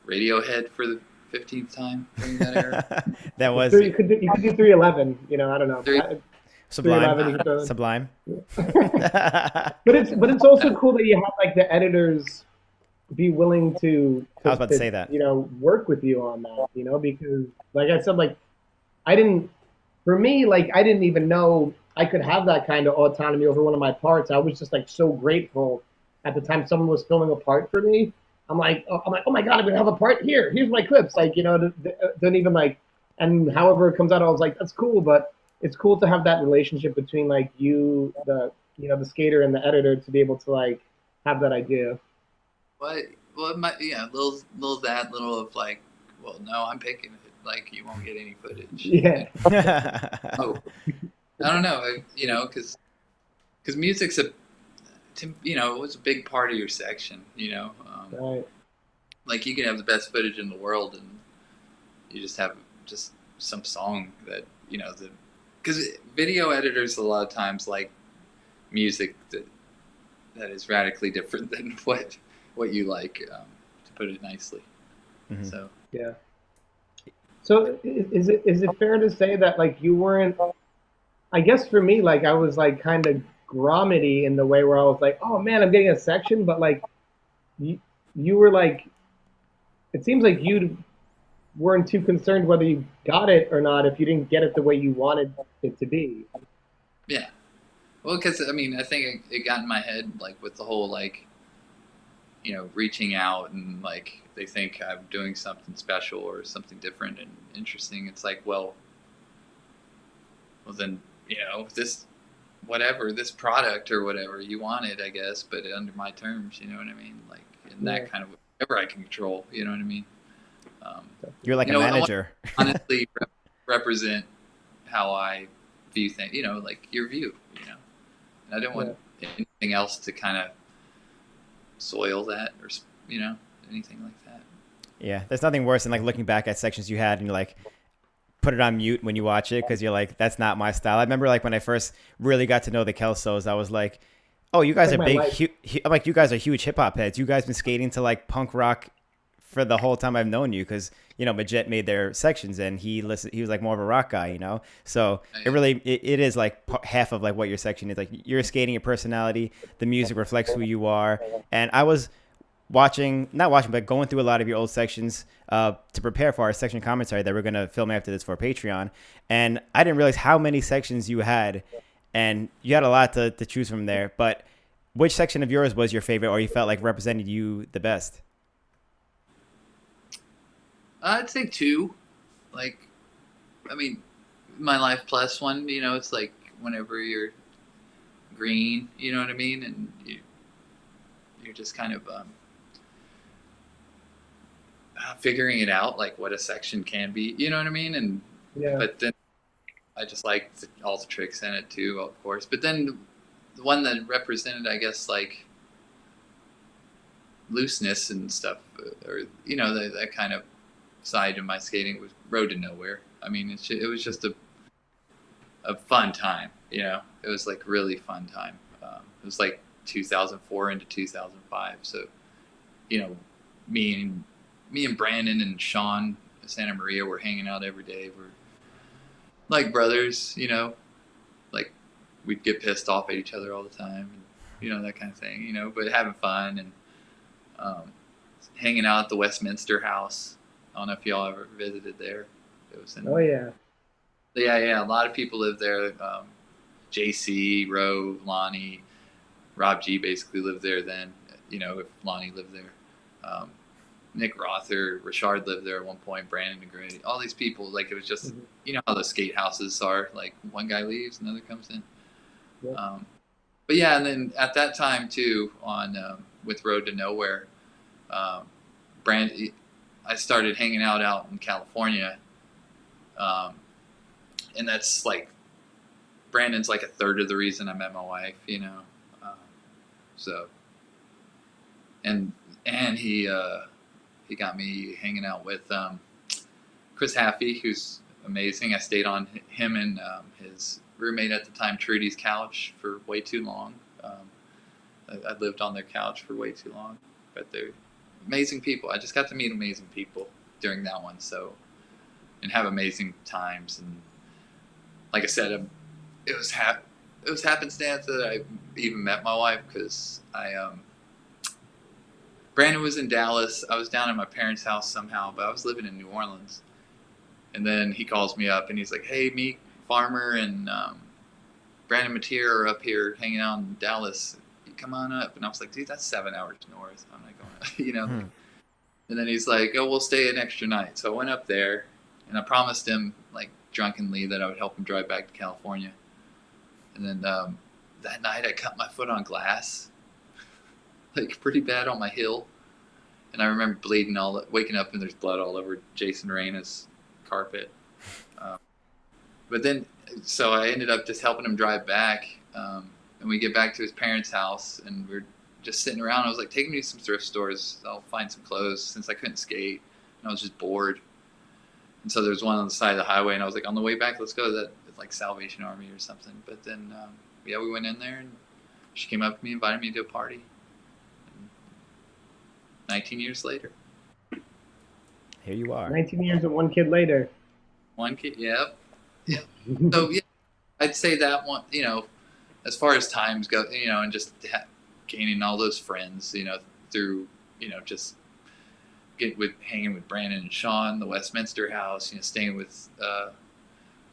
Radiohead for the 15th time during that era? That was. You could do 311. You know, I don't know. Sublime. Sublime. But it's also cool that you have like the editors be willing to I was about to say that. You know, work with you on that. You know, because like I said, like I didn't. For me, like I didn't even know I could have that kind of autonomy over one of my parts. I was just like so grateful at the time someone was filming a part for me. I'm like, oh my god, I'm gonna have a part here. Here's my clips. Like, you know, don't even like, and however it comes out, I was like, that's cool. But it's cool to have that relationship between like you, the skater, and the editor to be able to like have that idea. Well, it might, yeah, little that, little of like, well, no, I'm picking it. Like, you won't get any footage. Yeah. Oh, I don't know, you know, because music's you know, it's a big part of your section, you know. Right. Like, you can have the best footage in the world, and you just have just some song that, you know, because video editors a lot of times like music that is radically different than what you like, to put it nicely. Mm-hmm. So yeah. So is it fair to say that like you weren't? I guess for me, like I was like kind of grommety in the way where I was like, oh man, I'm getting a section, but like you were like, it seems like you weren't too concerned whether you got it or not if you didn't get it the way you wanted it to be. Yeah. Well, because I mean, I think it got in my head like with the whole like, you know, reaching out and like they think I'm doing something special or something different and interesting. It's like, well then, you know, this product or whatever you wanted, I guess, but under my terms, you know what I mean? Like in that kind of whatever I can control, you know what I mean? You're like a manager. I want to honestly represent how I view things, you know, like your view, you know. And I don't want anything else to kind of soil that or, you know, anything like that. Yeah, there's nothing worse than like looking back at sections you had and you're like, put it on mute when you watch it because you're like, that's not my style. I remember like when I first really got to know the Kelsos, I was like, oh, you guys are big. I'm like, you guys are huge hip hop heads. You guys been skating to like punk rock for the whole time I've known you, because Majet made their sections and he was like more of a rock guy, so it is like half of like what your section is. Like, you're skating, your personality, the music reflects who you are. And I was not watching, but going through a lot of your old sections to prepare for our section commentary that we're going to film after this for Patreon. And I didn't realize how many sections you had, and you had a lot to choose from there. But which section of yours was your favorite, or you felt like represented you the best? I'd say two. Like, I mean, my Life Plus one, it's like whenever you're green, you know what I mean? And you're just kind of figuring it out, like what a section can be, you know what I mean? And but then I just liked all the tricks in it too, of course. But then the one that represented, I guess, like looseness and stuff, or that kind of side of my skating was Road to Nowhere. I mean, it was just a fun time, It was like really fun time. It was like 2004 into 2005. So, me and Brandon and Sean Santa Maria were hanging out every day. We're like brothers, like we'd get pissed off at each other all the time, and, that kind of thing, but having fun and hanging out at the Westminster House. I don't know if y'all ever visited there. It was yeah. A lot of people live there. JC, Ro, Lonnie, Rob G basically lived there then. If Lonnie lived there. Nick Rother, Richard lived there at one point, Brandon DeGray, all these people. Like, it was just, how the skate houses are. Like, one guy leaves, another comes in. Yep. But yeah, and then at that time too, on with Road to Nowhere, I started hanging out in California, and that's like, Brandon's like a third of the reason I met my wife, so, and he got me hanging out with Chris Haffey, who's amazing. I stayed on him and his roommate at the time, Trudy's couch, for way too long. I lived on their couch for way too long, but they're amazing people. I just got to meet amazing people during that one, so, and have amazing times. And like I said, it was happenstance that I even met my wife, because Brandon was in Dallas. I was down at my parents' house somehow, but I was living in New Orleans. And then he calls me up and he's like, "Hey, me, Farmer, and Brandon Mateer are up here hanging out in Dallas. You come on up." And I was like, "Dude, that's 7 hours north. I'm not going." And then he's like, "Oh, we'll stay an extra night." So I went up there, and I promised him, like, drunkenly, that I would help him drive back to California. And then that night I cut my foot on glass, like pretty bad on my heel. And I remember bleeding waking up and there's blood all over Jason Reyna's carpet. But then, so I ended up just helping him drive back. And we get back to his parents' house, and we're just sitting around. I was like, "Take me to some thrift stores. I'll find some clothes," since I couldn't skate. And I was just bored. And so there's one on the side of the highway, and I was like, "On the way back, let's go to that, like, Salvation Army or something." But then, we went in there, and she came up to me, invited me to a party. And 19 years later. Here you are. 19 years and one kid later. One kid, yep. So, yeah, I'd say that one, as far as times go, and just gaining all those friends, through, just hanging with Brandon and Sean, the Westminster House, staying with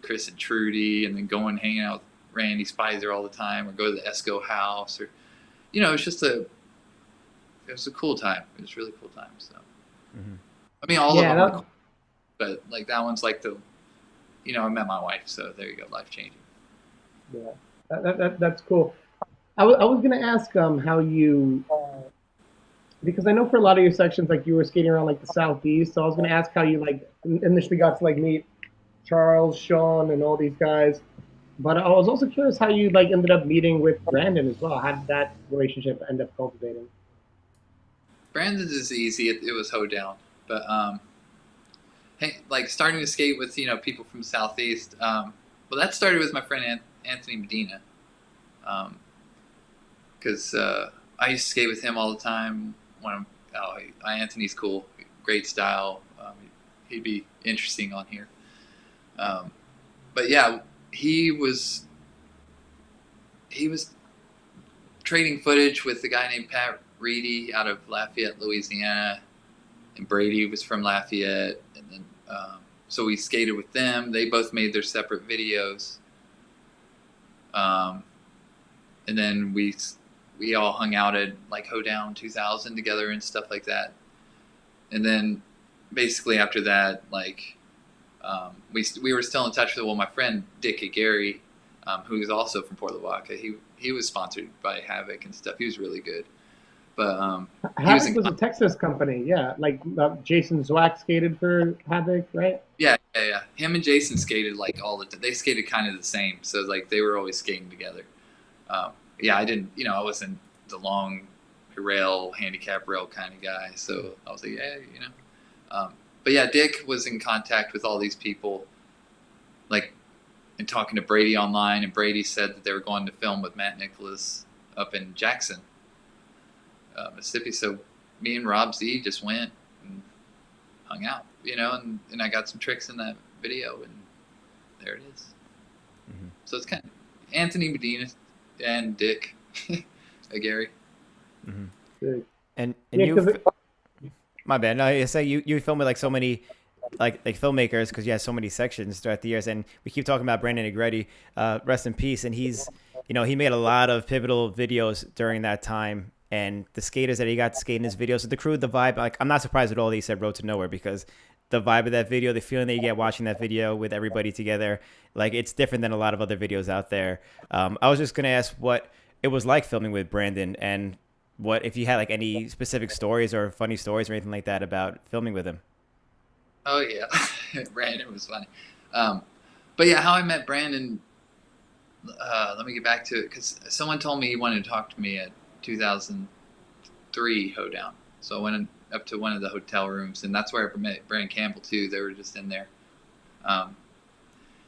Chris and Trudy, and then hanging out with Randy Spicer all the time, or go to the Esco House, or, it was a cool time. It was a really cool time. So, I mean, all of them were cool, but like that one's like I met my wife, so there you go, life changing. Yeah, that's cool. I was gonna ask how you, because I know for a lot of your sections, like, you were skating around like the Southeast, so I was gonna ask how you like initially got to like meet Charles, Sean, and all these guys. But I was also curious how you like ended up meeting with Brandon as well. How did that relationship end up cultivating? Brandon's is easy. It was hoedown, but like starting to skate with people from the Southeast. Well, that started with my friend Anthony Medina, because I used to skate with him all the time. Anthony's cool, great style. He'd be interesting on here. But yeah, he was trading footage with a guy named Pat Reedy out of Lafayette, Louisiana, and Brady was from Lafayette, and then so we skated with them. They both made their separate videos, and then we all hung out at like Hoedown 2000 together and stuff like that. And then basically after that, like we were still in touch with my friend Dick Yeager, who is also from Port Lavaca. He was sponsored by Havoc and stuff. He was really good. But Havoc was a Texas company, yeah. Like Jason Zwack skated for Havoc, right? Yeah. Him and Jason skated like all the time. They skated kind of the same, so like they were always skating together. I didn't, I wasn't the long rail, handicap rail kind of guy, so I was like, but yeah, Dick was in contact with all these people, like, and talking to Brady online, and Brady said that they were going to film with Matt Nicholas up in Jackson, Mississippi. So me and Rob Z just went and hung out, and I got some tricks in that video, and there it is. Mm-hmm. So it's kind of Anthony Medina and Dick Gary. Mm-hmm. And you, my bad. No, I say you film with like so many like filmmakers because you have so many sections throughout the years, and we keep talking about Brandon Negretti, rest in peace. And he's, he made a lot of pivotal videos during that time, and the skaters that he got to skate in his videos, so the crew, the vibe. Like, I'm not surprised at all that he said Road to Nowhere, because the vibe of that video, the feeling that you get watching that video with everybody together, like, it's different than a lot of other videos out there. I was just gonna ask what it was like filming with Brandon, and what if you had like any specific stories or funny stories or anything like that about filming with him. Oh yeah, Brandon was funny. But yeah, how I met Brandon. Let me get back to it, because someone told me he wanted to talk to me at 2003 Hoedown. So I went up to one of the hotel rooms, and that's where I met Brandon Campbell too. They were just in there, and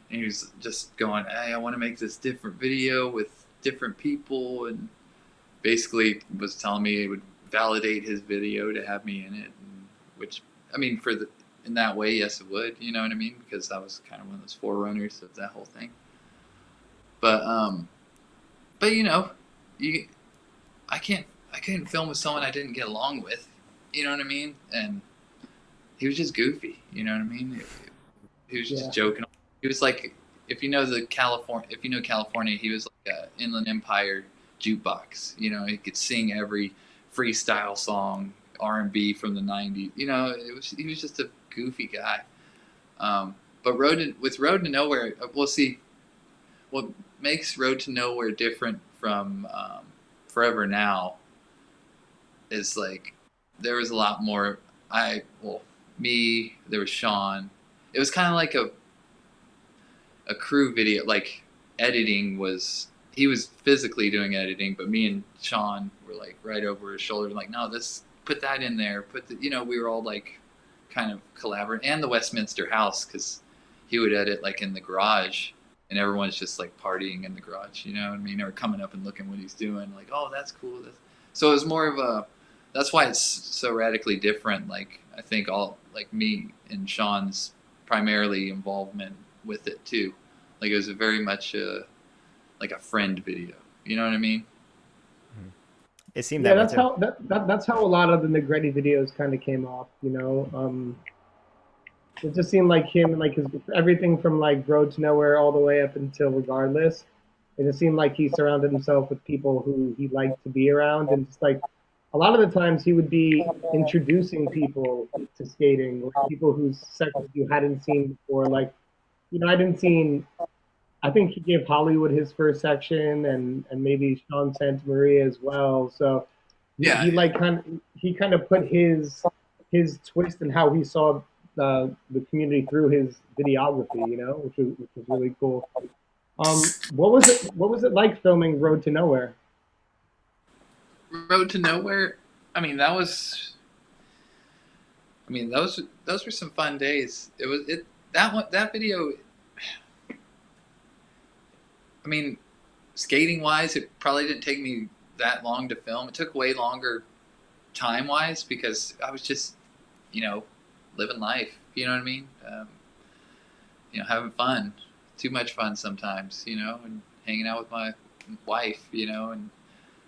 he was just going, "Hey, I want to make this different video with different people," and basically was telling me it would validate his video to have me in it, which, I mean, in that way, yes, it would. You know what I mean? Because I was kind of one of those forerunners of that whole thing. But I couldn't film with someone I didn't get along with. You know what I mean? And he was just goofy. You know what I mean? He was just joking. He was like, if you know California, he was like an Inland Empire jukebox. He could sing every freestyle song, R&B from the 90s. He was just a goofy guy. But with Road to Nowhere, we'll see. What makes Road to Nowhere different from Forever Now is like there was a lot more. There was Sean. It was kind of like a crew video. Like editing he was physically doing editing, but me and Sean were like right over his shoulder, like, no, put that in there. We were all like kind of collaborating, and the Westminster House, because he would edit like in the garage, and everyone's just like partying in the garage. You know what I mean? Or coming up and looking what he's doing, like, oh, that's cool. So it was more of that's why it's so radically different. Like, I think all like me and Sean's primarily involvement with it too. Like, it was very much like a friend video. You know what I mean? It seemed that's how a lot of the Negretti videos kind of came off. It just seemed like him, like everything from like Road to Nowhere all the way up until Regardless. It just seemed like he surrounded himself with people who he liked to be around, and just like a lot of the times he would be introducing people to skating, or people whose sections you hadn't seen before. Like, I think he gave Hollywood his first section, and maybe Sean Santa Maria as well. So yeah, he kind of put his twist and how he saw the community through his videography, which was really cool. What was it like filming Road to Nowhere? Road to Nowhere, those were some fun days. That video. Skating wise, it probably didn't take me that long to film. It took way longer time wise, because I was just you know, living life. You know what I mean? You know, having fun, too much fun sometimes. You know, and hanging out with my wife. You know, and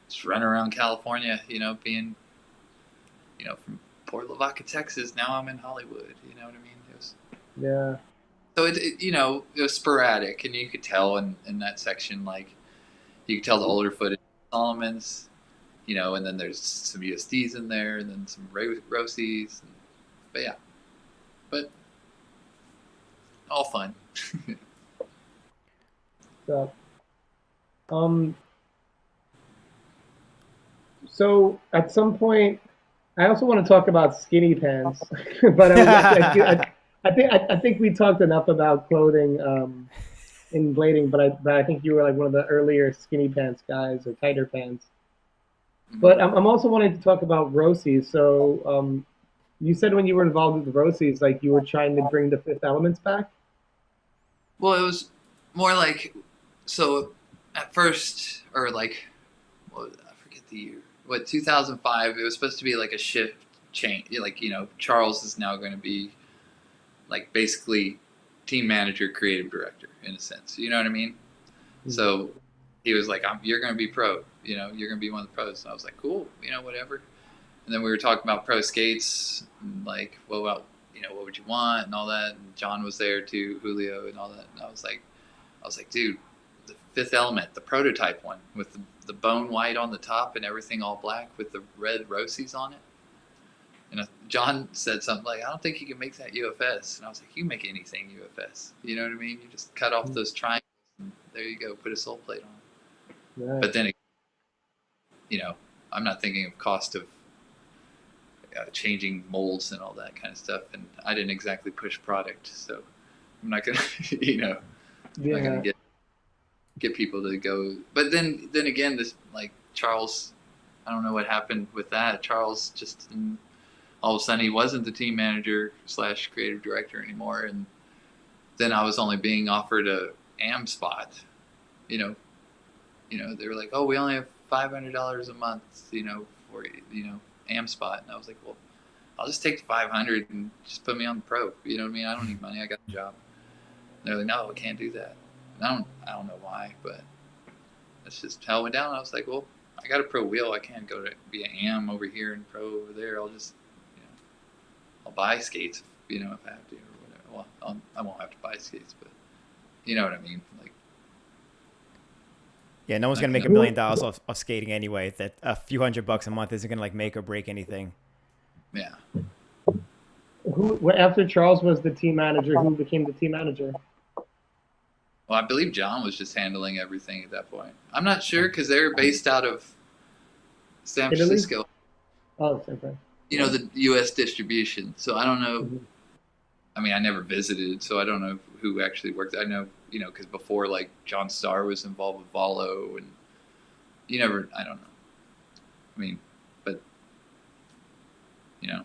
just running around California. You know, being, you know, from Port Lavaca, Texas. Now I'm in Hollywood. You know what I mean? It was, Yeah. so you know, it was sporadic, and you could tell in that section, like you could tell the older footage, Solomon's, you know, and then there's some USDs in there, and then some Rosies, but yeah, but all fun. So, so at some point, I also want to talk about skinny pants, but I think we talked enough about clothing in blading, but I think you were like one of the earlier skinny pants guys or tighter pants. But I'm also wanting to talk about Rosies. So you said when you were involved with the Rosies, like you were trying to bring the Fifth Elements back. Well, it was more like, so at first, or like, what, I forget the year, what, 2005, it was supposed to be like a shift change. Like, you know, Charles is now going to be like basically team manager, creative director in a sense. You know what I mean? Mm-hmm. So he was like, you're going to be pro, you know, you're going to be one of the pros. And I was like, cool, you know, whatever. And then we were talking about pro skates, and like, well, you know, what would you want and all that. And John was there too, Julio and all that. And I was like, dude, the Fifth Element, the prototype one with the bone white on the top and everything all black with the red Rosies on it. And John said something like, I don't think you can make that UFS. And I was like, you can make anything UFS. You know what I mean? You just cut off those triangles and there you go, put a sole plate on. Right. But then, you know, I'm not thinking of cost of changing molds and all that kind of stuff. And I didn't exactly push product. So I'm not going to, you know, I'm not going to get people to go. But then again, this, like Charles, I don't know what happened with that. Charles just didn't, all of a sudden he wasn't the team manager / creative director anymore. And then I was only being offered a AM spot, you know, they were like, oh, we only have $500 a month, you know, for, you know, AM spot. And I was like, well, I'll just take the 500 and just put me on the pro. You know what I mean? I don't need money. I got a job. And they're like, no, we can't do that. And I don't know why, but that's just how it went down. I was like, well, I got a pro wheel. I can't go to be an AM over here and pro over there. I'll just, you know, I'll buy skates, you know, if I have to or whatever. Well, I won't have to buy skates, but you know what I mean? Like, yeah, no one's going to make $1 million off skating anyway. That a few $100 a month isn't going to like make or break anything. Yeah. Who after Charles was the team manager, who became the team manager? Well, I believe John was just handling everything at that point. I'm not sure because they're based out of San Francisco. Oh, okay. You know, the U.S. distribution. So I don't know. Mm-hmm. I mean, I never visited, so I don't know who actually worked. I know, you know, because before, like, John Starr was involved with Volo, and I don't know. I mean, but, you know,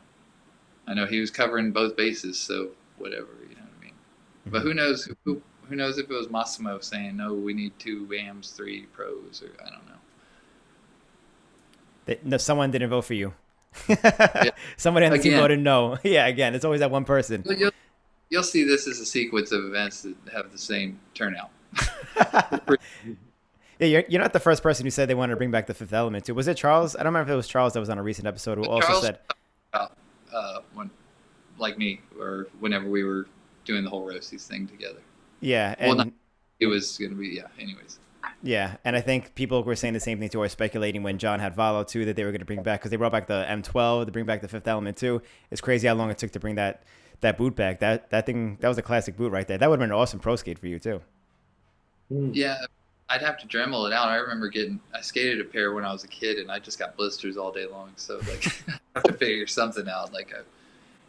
I know he was covering both bases, so whatever, you know what I mean? Mm-hmm. But who knows? Who knows if it was Massimo saying, no, we need 2 AMs, 3 pros, or I don't know. No, someone didn't vote for you. Yeah. Somebody on the team voted no. Yeah, again, it's always that one person. You'll see this as a sequence of events that have the same turnout. Yeah, you're not the first person who said they wanted to bring back the Fifth Element too. Was it Charles? I don't remember if it was Charles that was on a recent episode who also said, when, like me, or whenever we were doing the whole Rosies thing together. Yeah, and it was going to be, anyways. Yeah, and I think people were saying the same thing too, or speculating when John had Valo too, that they were going to bring back, because they brought back the M12 to bring back the Fifth Element too. It's crazy how long it took to bring that boot back. That thing, that was a classic boot right there. That would have been an awesome pro skate for you too. Yeah, I'd have to Dremel it out. I remember I skated a pair when I was a kid, and I just got blisters all day long. So like, I have to figure something out. Like,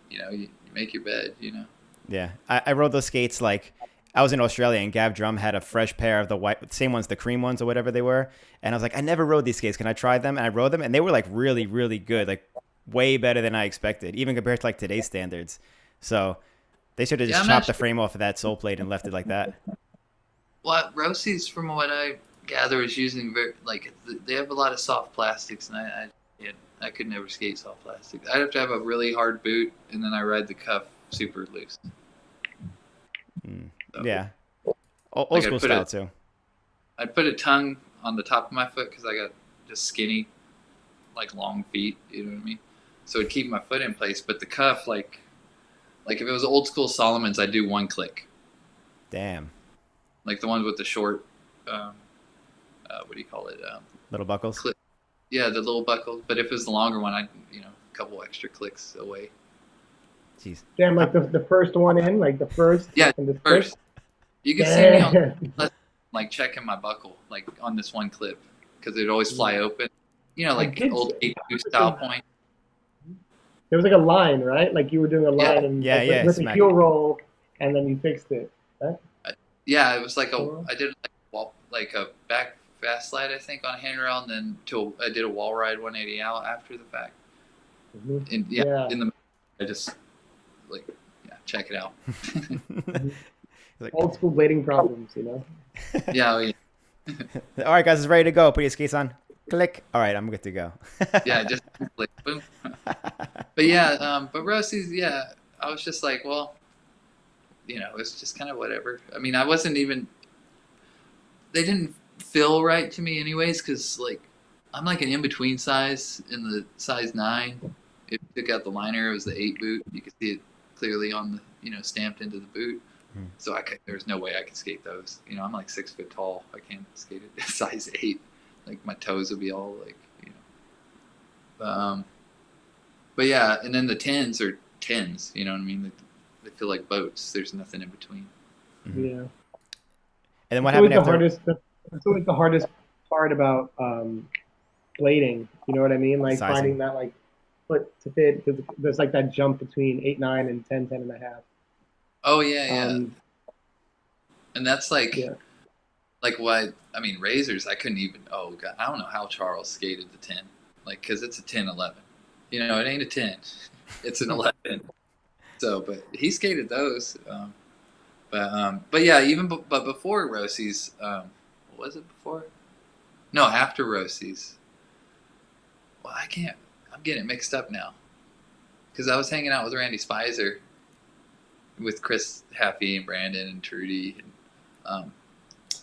you make your bed, you know. Yeah, I rode those skates like. I was in Australia and Gav Drum had a fresh pair of the white, same ones, the cream ones or whatever they were. And I was like, I never rode these skates. Can I try them? And I rode them and they were like really, really good. Like way better than I expected, even compared to like today's standards. So they should have just chopped the frame off of that sole plate and left it like that. Well, Rosie's, from what I gather, is using they have a lot of soft plastics, and Yeah, I could never skate soft plastic. I'd have to have a really hard boot, and then I ride the cuff super loose. So, Yeah. Old like school style too. I'd put a tongue on the top of my foot because I got just skinny, like long feet. You know what I mean? So it'd keep my foot in place. But the cuff, like if it was old school Solomon's, I'd do one click. Damn. Like the ones with the short, what do you call it? Little buckles. Clip. Yeah, the little buckles. But if it was the longer one, I'd a couple extra clicks away. Jeez. Damn, like the first one in, like the first. Yeah, and the first. You can see me on like checking my buckle, like on this one clip, because it'd always fly open. Like old 82 style point. There was like a line, right? Like you were doing a line and with a heel roll, and then you fixed it. Right? Yeah, it was like I did like a back fast slide, I think, on a handrail, and then I did a wall ride 180 out after the fact. Mm-hmm. And in the I just check it out. Like, old school blading problems, Yeah. All right, guys, it's ready to go. Put your skates on. Click. All right, I'm good to go. Yeah, just click, boom. But yeah, but Rossi's, yeah, I was just like, well, it's just kind of whatever. I mean, I wasn't even. They didn't feel right to me, anyways, because I'm like an in-between size in the size 9. If you took out the liner, it was the 8 boot. You could see it clearly on the stamped into the boot. So there's no way I could skate those. I'm like 6 foot tall. I can't skate it size 8. Like my toes would be all but yeah, and then the 10s are 10s. You know what I mean? They feel like boats. There's nothing in between. Mm-hmm. Yeah. And then what happened after? That's always the hardest part about blading. You know what I mean? Like finding that foot to fit, because there's like that jump between 8, 9 and 10, 10 and a half. Oh yeah. And that's like why, I mean, razors, I couldn't even, oh God, I don't know how Charles skated the 10, because it's a 10-11. It ain't a 10, it's an 11. So, but he skated those. But yeah, but before Rossi's, what was it before? No, after Rossi's. Well, I'm getting it mixed up now. Because I was hanging out with Randy Spicer, with Chris Haffey and Brandon and Trudy and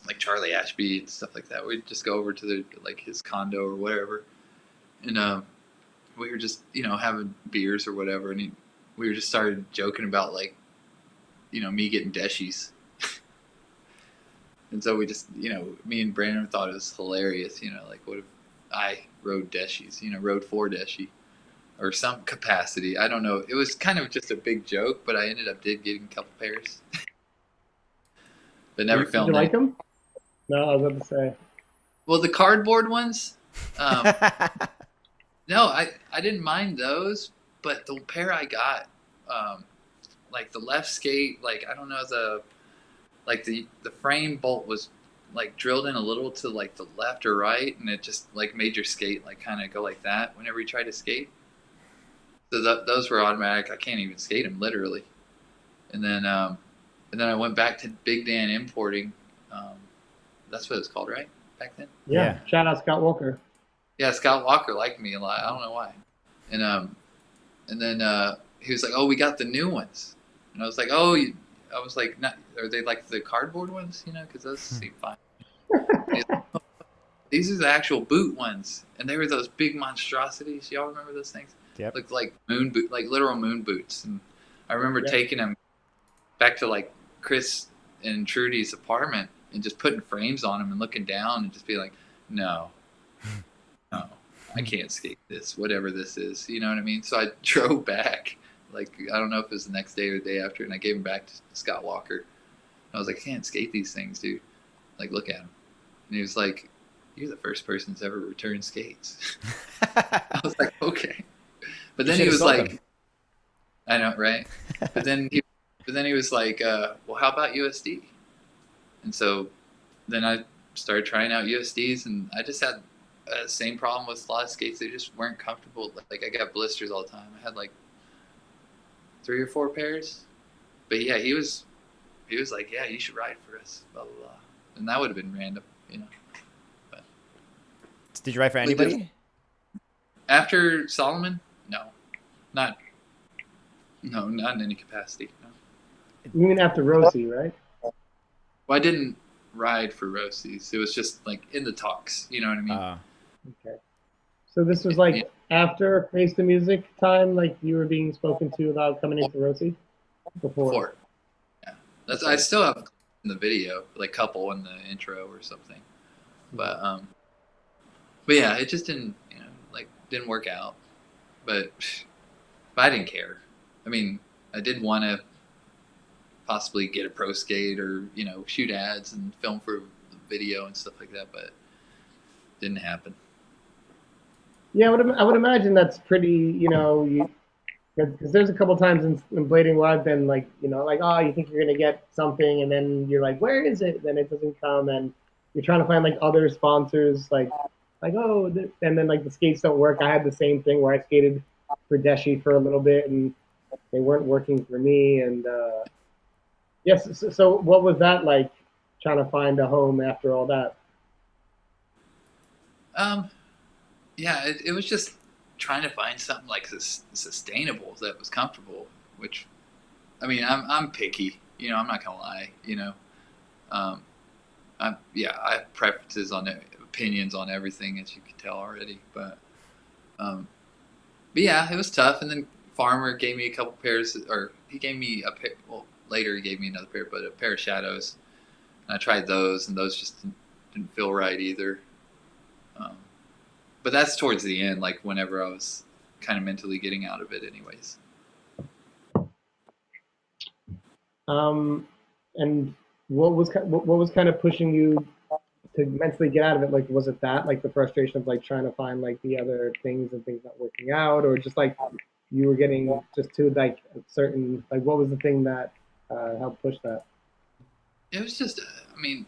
like Charlie Ashby and stuff like that. We'd just go over to his condo or whatever, and we were just having beers or whatever, and we were just started joking about me getting deshies. And so we just me and Brandon thought it was hilarious, what if I rode deshies, rode 4 deshi or some capacity. I don't know. It was kind of just a big joke, but I ended up getting a couple pairs. But never filmed. Did you like them? No, I was about to say. Well, the cardboard ones, no, I didn't mind those, but the pair I got, the left skate, I don't know, the frame bolt was drilled in a little to the left or right, and it just made your skate kind of go like that whenever you tried to skate. So those were automatic. I can't even skate them, literally. And then I went back to Big Dan Importing. That's what it was called, right? Back then? Yeah. Shout out Scott Walker. Yeah, Scott Walker liked me a lot. I don't know why. And then he was like, "Oh, we got the new ones." And I was like, "Oh," I was like, "Not, are they like the cardboard ones? Because those seem fine." These are the actual boot ones, and they were those big monstrosities. Y'all remember those things? Yep. Looked like moon boot, like literal moon boots. And I remember taking them back to Chris and Trudy's apartment and just putting frames on them and looking down and just being like, no, I can't skate this, whatever this is. You know what I mean? So I drove back, I don't know if it was the next day or the day after, and I gave them back to Scott Walker. And I was like, I can't skate these things, dude. Look at them. And he was like, you're the first person that's ever returned skates. I was like, okay. But then he was like, them. I know, right? But then he was like, well, how about USD? And so then I started trying out USDs, and I just had the same problem with a lot of skates. They just weren't comfortable. I got blisters all the time. I had 3 or 4 pairs. But yeah, he was like, yeah, you should ride for us, blah, blah, blah. And that would have been random, But did you ride for anybody? After Solomon, no, not not in any capacity. No. You mean after Rosie, right? Well, I didn't ride for Rosie's. It was just like in the talks. You know what I mean? Uh, Okay. So this was Yeah, like after Face the Music time, like you were being spoken to about coming into Rosie before. before. Yeah, that's I Okay. still have in the video, like couple in the intro or something. But yeah, it just didn't, like didn't work out. But I didn't care. I mean, I did want to possibly get a pro skate or shoot ads and film for video and stuff like that, but didn't happen. Yeah, I would imagine that's pretty, because there's a couple times in blading where I've been like, like, oh, you think you're gonna get something, and then you're like, where is it? Then it doesn't come, and you're trying to find like other sponsors, like oh, and then like the skates don't work. I had the same thing where I skated for Deshi for a little bit, and they weren't working for me. And yes, so what was that like, trying to find a home after all that? Um, yeah, it was just trying to find something like sustainable that was comfortable. Which, I mean, I'm picky. I'm not gonna lie. Um, I have preferences on it, opinions on everything, as you can tell already. Um, but yeah, it was tough. And then Farmer gave me a couple pairs, or he gave me a pair. Well, later he gave me another pair, but a pair of Shadows. And I tried those, and those just didn't feel right either. Um, but that's towards the end, like whenever I was kind of mentally getting out of it, anyways. And what was kind of pushing you to mentally get out of it? Like, was it that, like the frustration of like trying to find like the other things and things not working out, or just like you were getting just to like certain, like what was the thing that helped push that? It was just, I mean,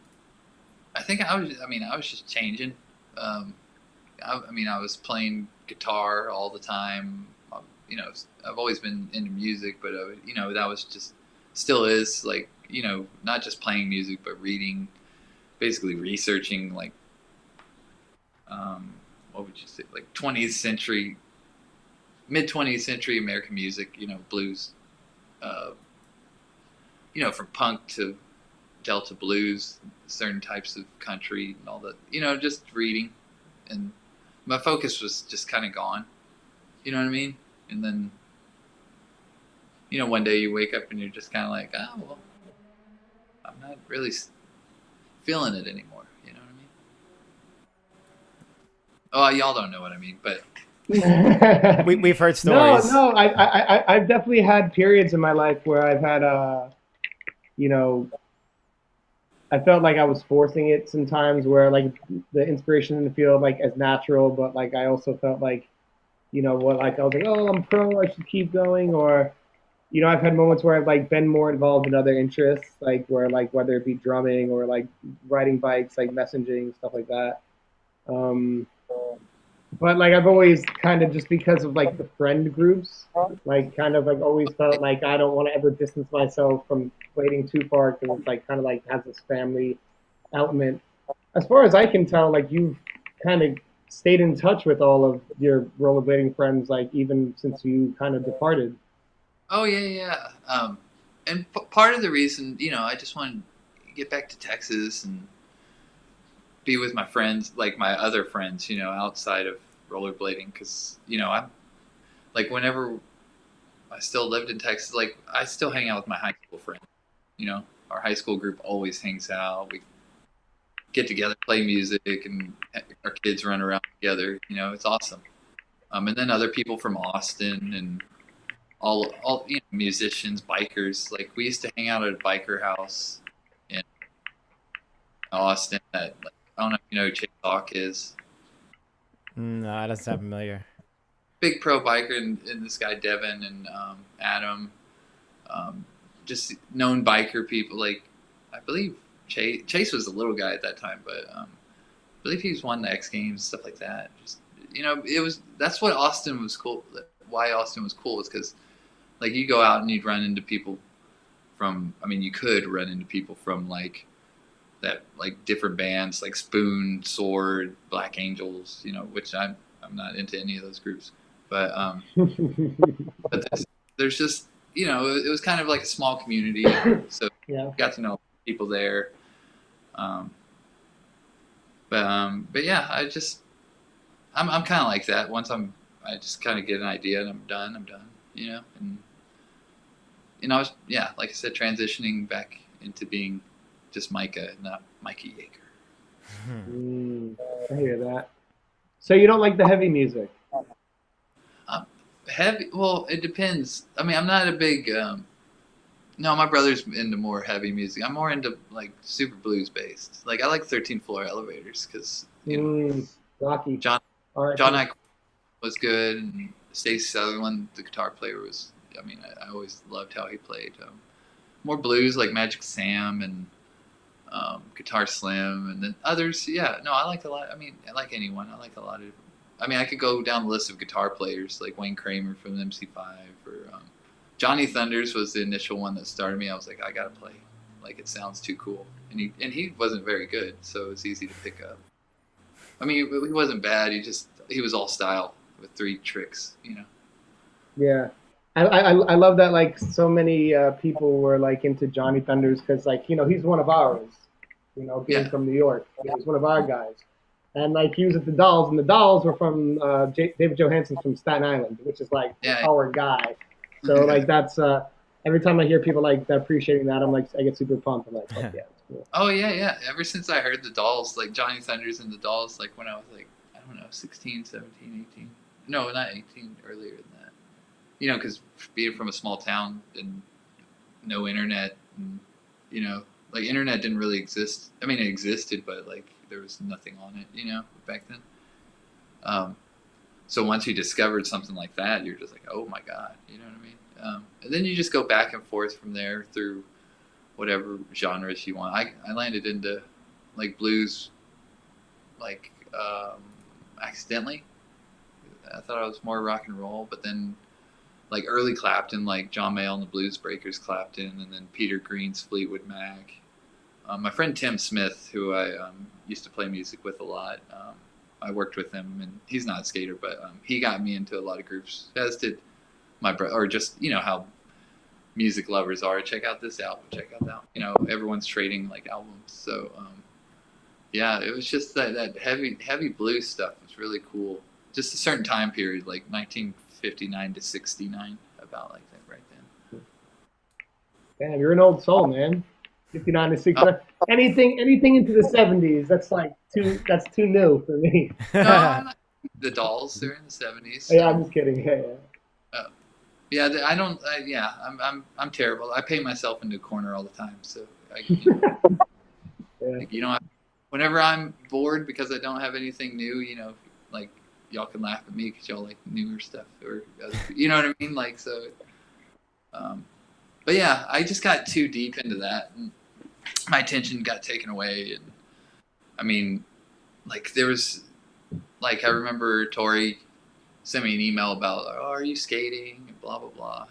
I was just changing. Um, I was playing guitar all the time. You know, I've always been into music, but that was just still is like not just playing music, but reading, basically researching like what would you say, like 20th century, mid 20th century American music. Blues. Uh, from punk to Delta blues, certain types of country and all that. Just reading, and my focus was just kind of gone. You know what I mean? And then, one day you wake up and you're just kind of like, oh well, I'm not really feeling it anymore. You know what I mean? Oh, y'all don't know what I mean, but we've heard No, stories. no, I've definitely had periods in my life where I've had you know, I felt like I was forcing it sometimes, where like the inspiration didn't feel like as natural, but like I also felt like, what, like I was like, oh, I'm pro, I should keep going. Or I've had moments where I've like been more involved in other interests, like where like whether it be drumming or like riding bikes, like messaging, stuff like that. Um, but like I've always kind of, just because of like the friend groups, like kind of like always felt like I don't want to ever distance myself from waiting too far, because it's like kind of like has this family element. As far as I can tell, like you've kind of stayed in touch with all of your rollerblading friends, like even since you kind of departed. oh yeah, yeah. And part of the reason, I just wanted to get back to Texas and be with my friends, like my other friends, outside of rollerblading, because I'm like whenever I still lived in Texas, like I still hang out with my high school friends. Our high school group always hangs out. We get together, play music, and our kids run around together. It's awesome. And then other people from Austin and all musicians, bikers. Like we used to hang out at a biker house in Austin. That like, I don't know if you know who Chase Hawk is. No, that doesn't sound familiar. Big pro biker, and this guy Devin and Adam. Um, just known biker people. Like I believe Chase was a little guy at that time, but I believe he's won the X Games, stuff like that. Just that's what Austin was cool. Why Austin was cool is because like you go out and you'd run into people from. I mean, you could run into people from like that, like different bands like Spoon, Sword, Black Angels. Which I'm I'm not into any of those groups. But but there's just, you know, it was kind of like a small community, so Yeah. got to know people there. Um, but yeah, I'm kind of like that. I just kind of get an idea and I'm done. You know, and I was, yeah, like I said, transitioning back into being just Micah, not Micah Yeager. I hear that. So you don't like the heavy music? Heavy? Well, it depends. I mean, I'm not a big. No, my brother's into more heavy music. I'm more into like super blues based. Like I like 13th Floor Elevators because you know Rocky. John All right. John I was good, and Stacey Sutherland, the guitar player, was. I mean, I always loved how he played. More blues like Magic Sam and Guitar Slim, and then others. Yeah, no, I like a lot. I mean, I like anyone. I like a lot of. I mean, I could go down the list of guitar players like Wayne Kramer from MC5 or Johnny Thunders was the initial one that started me. I was like, I gotta play. Like it sounds too cool, and he wasn't very good, so it was easy to pick up. I mean, he wasn't bad. He was all style with 3 tricks, you know. Yeah. I love that like so many people were like into Johnny Thunders because like he's one of ours, being Yeah. from New York. He's one of our guys, and like he was at the Dolls, and the Dolls were from David Johansen's from Staten Island, which is like Yeah. our guy. So like that's every time I hear people like appreciating that, I'm like I get super pumped. I'm like, fuck yeah, it's cool. Oh yeah. Ever since I heard the Dolls, like Johnny Thunders and the Dolls, like when I was like, I don't know, 16, 17, 18. No, not 18, earlier than that. You know, because being from a small town and no internet, and like internet didn't really exist. I mean, it existed, but like there was nothing on it, back then. So once you discovered something like that, you're just like, oh my god, you know what I mean? And then you just go back and forth from there through whatever genres you want. I landed into like blues, like accidentally. I thought I was more rock and roll, but then like early Clapton, like John Mayall and the Blues Breakers, Clapton, and then Peter Green's Fleetwood Mac. My friend Tim Smith, who I used to play music with a lot, I worked with him, and he's not a skater, but he got me into a lot of groups, as did my brother, or just, how music lovers are. Check out this album, check out that. Everyone's trading like albums. So, yeah, it was just that heavy blues stuff was really cool. Just a certain time period, like 1959 to 69, about like that right then. Damn, you're an old soul, man. 59 to 69. Anything into the 70s, that's too new for me. No, the Dolls, they're in the 70s. So. Yeah, I'm just kidding. Yeah, I don't. Yeah, I'm terrible. I paint myself into a corner all the time. So, Yeah. like, whenever I'm bored because I don't have anything new, like y'all can laugh at me because y'all like newer stuff, or you know what I mean. Like so. But yeah, I just got too deep into that, and my attention got taken away. And I mean, like there was, like I remember Tori sent me an email about, oh, are you skating? And blah blah blah.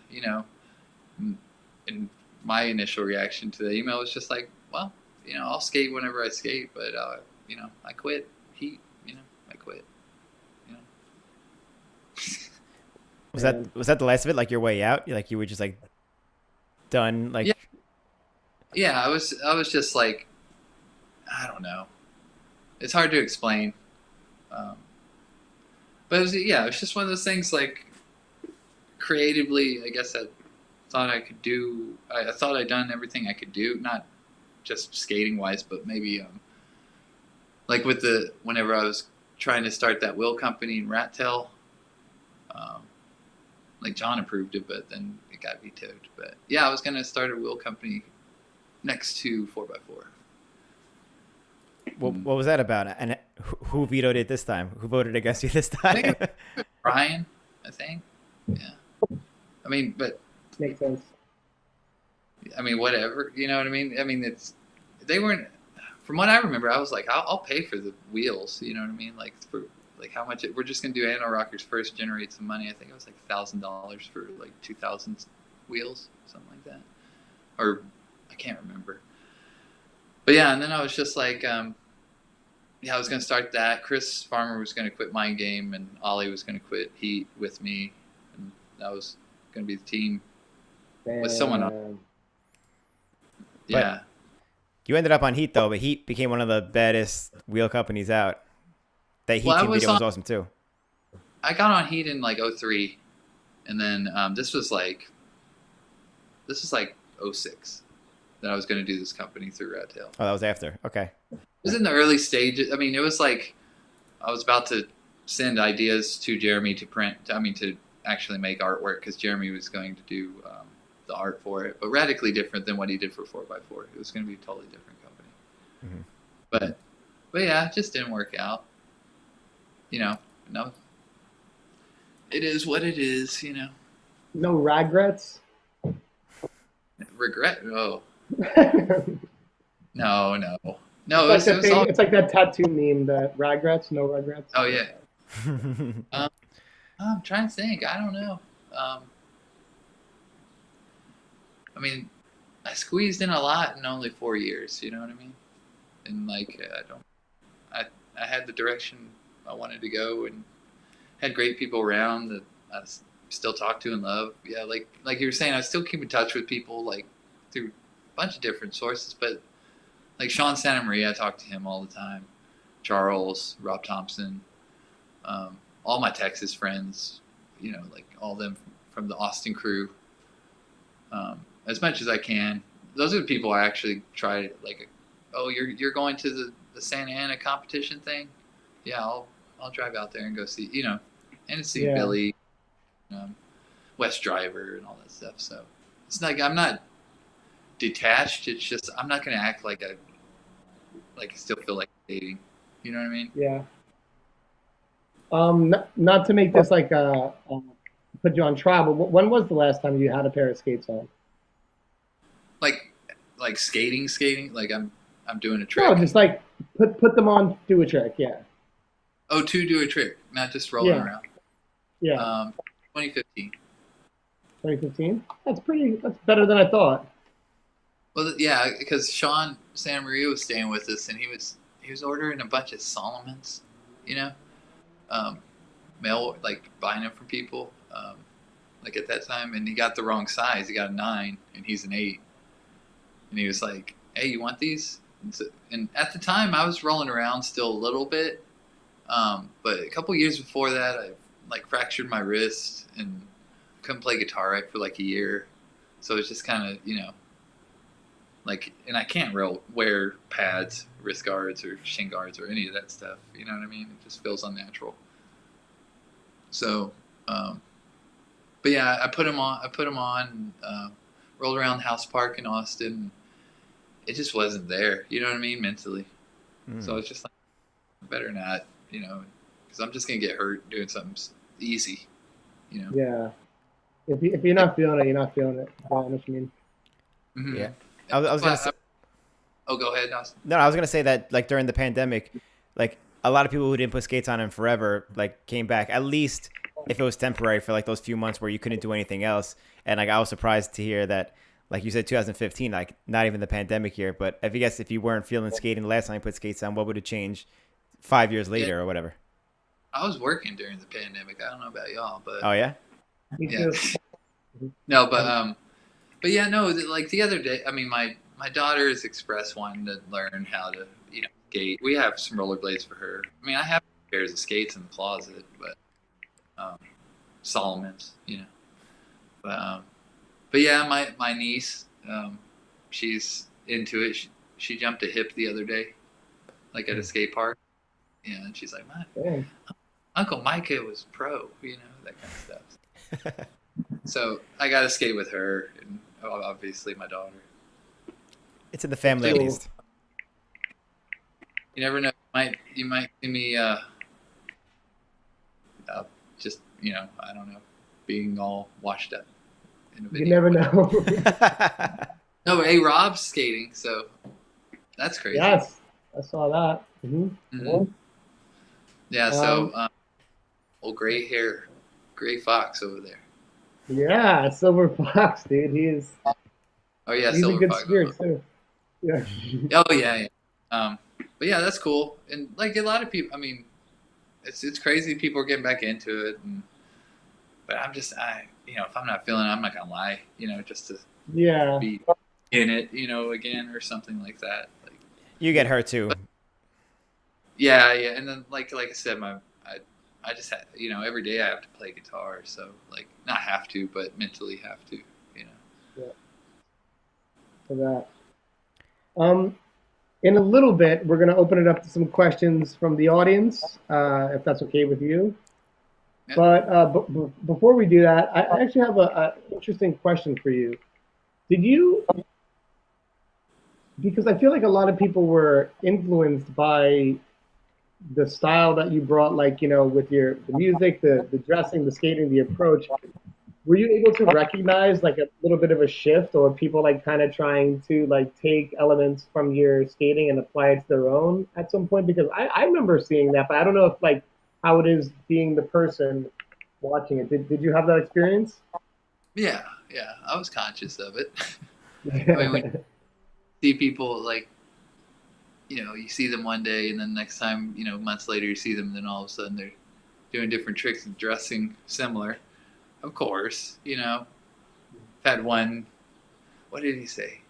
And my initial reaction to the email was just like, well, I'll skate whenever I skate, but I quit heat. I quit. Was that the last of it? Like your way out? Like you were just like done? Like yeah. I was just like, I don't know. It's hard to explain. But it was just one of those things. Like creatively, I guess I thought I could do. I thought I'd done everything I could do, not just skating wise, but maybe like whenever I was trying to start that wheel company in Rat Tail. Like John approved it, but then it got vetoed. But yeah, I was gonna start a wheel company next to 4x4. What was that about? And who vetoed it this time? Who voted against you this time? I think it was Brian, I think. Yeah. I mean, but Makes sense. I mean, whatever. You know what I mean? I mean, they weren't. From what I remember, I was like, I'll pay for the wheels. You know what I mean? Like for like how much we're just gonna do Anno Rockers first, generate some money. I think it was like $1,000 for like 2,000 wheels, something like that, or I can't remember. But yeah, and then I was just like, yeah, I was going to start that. Chris Farmer was going to quit Mind Game, and Ollie was going to quit Heat with me, and that was going to be the team with someone else. Yeah. You ended up on Heat though, but Heat became one of the baddest wheel companies out. That Heat Well, team video was awesome too. I got on Heat in like 03, and then this was like 06 that I was going to do this company through Red Tail. Oh, that was after. Okay. It was in the early stages. I mean, it was like I was about to send ideas to Jeremy to print. I mean, to actually make artwork because Jeremy was going to do the art for it, but radically different than what he did for 4x4. It was going to be a totally different company. Mm-hmm. But yeah, it just didn't work out. You know, no. It is what it is, you know. No regrets? Regret? Oh. No. It's like that tattoo meme, that regrets, no regrets. Oh, yeah. I'm trying to think. I don't know. I mean, I squeezed in a lot in only 4 years, you know what I mean? And like, I had the direction I wanted to go and had great people around that I still talk to and love. Yeah, like you were saying, I still keep in touch with people like through a bunch of different sources, but like Sean Santa Maria, I talk to him all the time. Charles, Rob Thompson, all my Texas friends, you know, like all of them from the Austin crew, as much as I can. Those are the people I actually try. Like, oh, you're going to the Santa Ana competition thing? Yeah, I'll drive out there and go see, you know, and see Billy, West Driver, and all that stuff. So it's like I'm not detached. It's just I'm not going to act like I still feel like dating. You know what I mean? Yeah. Not to make this like put you on trial, but when was the last time you had a pair of skates on? Like skating. Like I'm doing a trick. No, just like put them on, do a trick. Yeah. Oh, to do a trick, not just rolling around. Yeah. 2015. 2015. That's better than I thought. Well, yeah, because Sean Santa Maria was staying with us, and he was ordering a bunch of Solomons, you know, mail, like buying them from people, like at that time, and he got the wrong size. He got a 9, and he's an 8, and he was like, "Hey, you want these?" And at the time, I was rolling around still a little bit, but a couple years before that, I like fractured my wrist and couldn't play guitar right for like a year, so it's just kind of, you know. Like, and I can't wear pads, wrist guards, or shin guards, or any of that stuff. You know what I mean? It just feels unnatural. So, but yeah, I put them on, rolled around House Park in Austin. It just wasn't there. You know what I mean? Mentally. So it's just like, better not, you know, because I'm just gonna get hurt doing something easy. You know? Yeah. If you're not feeling it, you're not feeling it. I know what you mean. Mm-hmm. Yeah. I was gonna say, oh, go ahead, Austin. No, I was gonna say that like during the pandemic, like a lot of people who didn't put skates on in forever, like came back, at least if it was temporary for like those few months where you couldn't do anything else. And like I was surprised to hear that, like you said, 2015, like not even the pandemic year. But if you weren't feeling skating the last time you put skates on, what would it change 5 years later or whatever? I was working during the pandemic. I don't know about y'all, but oh yeah, Me too. No, but yeah, no. Like the other day, I mean, my daughter has expressed wanting to learn how to, you know, skate. We have some rollerblades for her. I mean, I have pairs of skates in the closet, but Solomon's, you know. But yeah, my niece, she's into it. She jumped a hip the other day, like at a skate park. Yeah, and she's like, "My Uncle Micah was pro," you know, that kind of stuff. So I got to skate with her, and obviously my daughter. It's in the family at least. You never know. You might see me just, you know, I don't know, being all washed up in a video. You never know. No, but hey, Rob's skating, so that's crazy. Yes, I saw that. Mm-hmm. Yeah, so old gray fox over there. Yeah, Silver Fox, dude. He's oh yeah, he's Silver a good Fox. skier too. Yeah. Oh yeah. but yeah, that's cool. And like a lot of people, I mean, it's crazy. People are getting back into it, but if I'm not feeling it, I'm not gonna lie, just to Yeah. be in it, again or something like that. Like, You get hurt too. but yeah, yeah. And then like I said, I just every day I have to play guitar, so like not have to, but mentally have to, you know. Yeah. For that. In a little bit, we're going to open it up to some questions from the audience, if that's okay with you. Yeah. But before we do that, I actually have a interesting question for you. Did you, because I feel like a lot of people were influenced by the style that you brought, like, with the music, the dressing, the skating, the approach. Were you able to recognize like a little bit of a shift, or people like kind of trying to like take elements from your skating and apply it to their own at some point? Because I remember seeing that, but I don't know if like how it is being the person watching it. Did you have that experience? Yeah, yeah. I was conscious of it. I mean, when you see people like, you see them one day, and then next time, months later, you see them, and then all of a sudden they're doing different tricks and dressing similar. Of course, had one. What did he say?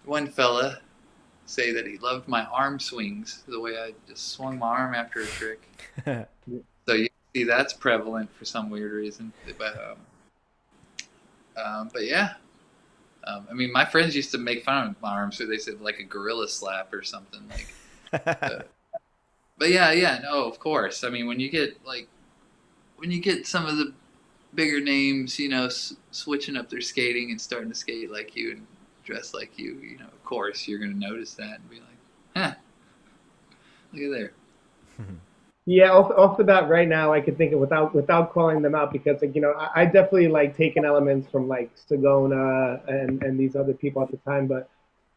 One fella say that he loved my arm swings, the way I just swung my arm after a trick. So you see that's prevalent for some weird reason. But yeah, I mean, my friends used to make fun of my arm, so they said like a gorilla slap or something like. But yeah, no, of course. I mean, when you get some of the bigger names, switching up their skating and starting to skate like you and dress like you, of course you're going to notice that and be like, huh, look at there. Yeah, off the bat right now, I could think of without calling them out, because like, I definitely like taken elements from like Sagona and these other people at the time. But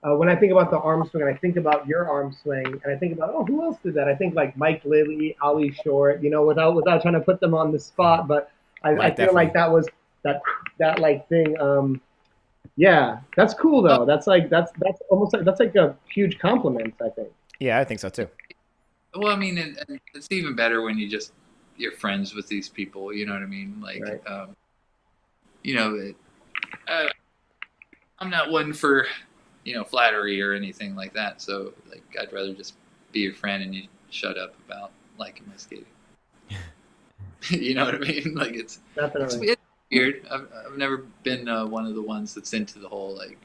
when I think about the arm swing, and I think about your arm swing, and I think about, oh, who else did that? I think like Mike Lilly, Ollie Short, without trying to put them on the spot, but I Mike, feel like definitely. that was that like thing. Yeah, that's cool Oh, though. That's almost like that's like a huge compliment, I think. Yeah, I think so too. well, I mean, and it's even better when you're friends with these people. You know what I mean? Like, Right. you know, it, uh, I'm not one for flattery or anything like that. So like, I'd rather just be your friend and you shut up about liking my skating. You know what I mean? Like Definitely. it's weird. I've never been one of the ones that's into the whole like,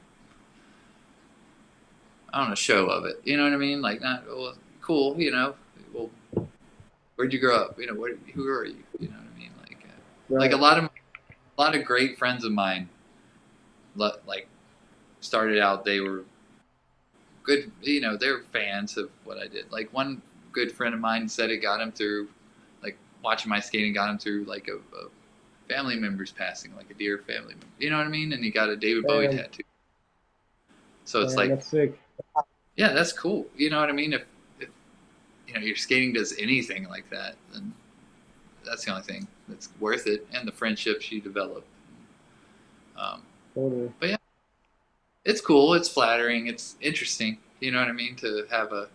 I don't know, show of it. You know what I mean? Like, not well, cool. Well, where'd you grow up? Who are you? You know what I mean? Like Right. a lot of great friends of mine, like started out. They were good. They're fans of what I did. Like one good friend of mine said it got him through, like watching my skating got him through like a family member's passing, like a dear family member. You know what I mean? And he got a David Bowie Man, tattoo. So it's man, like, that's sick. yeah, that's cool. You know what I mean? If your skating does anything like that, then that's the only thing that's worth it, and the friendships you develop. Um, Totally. but yeah, it's cool. It's flattering. It's interesting. You know what I mean? To have a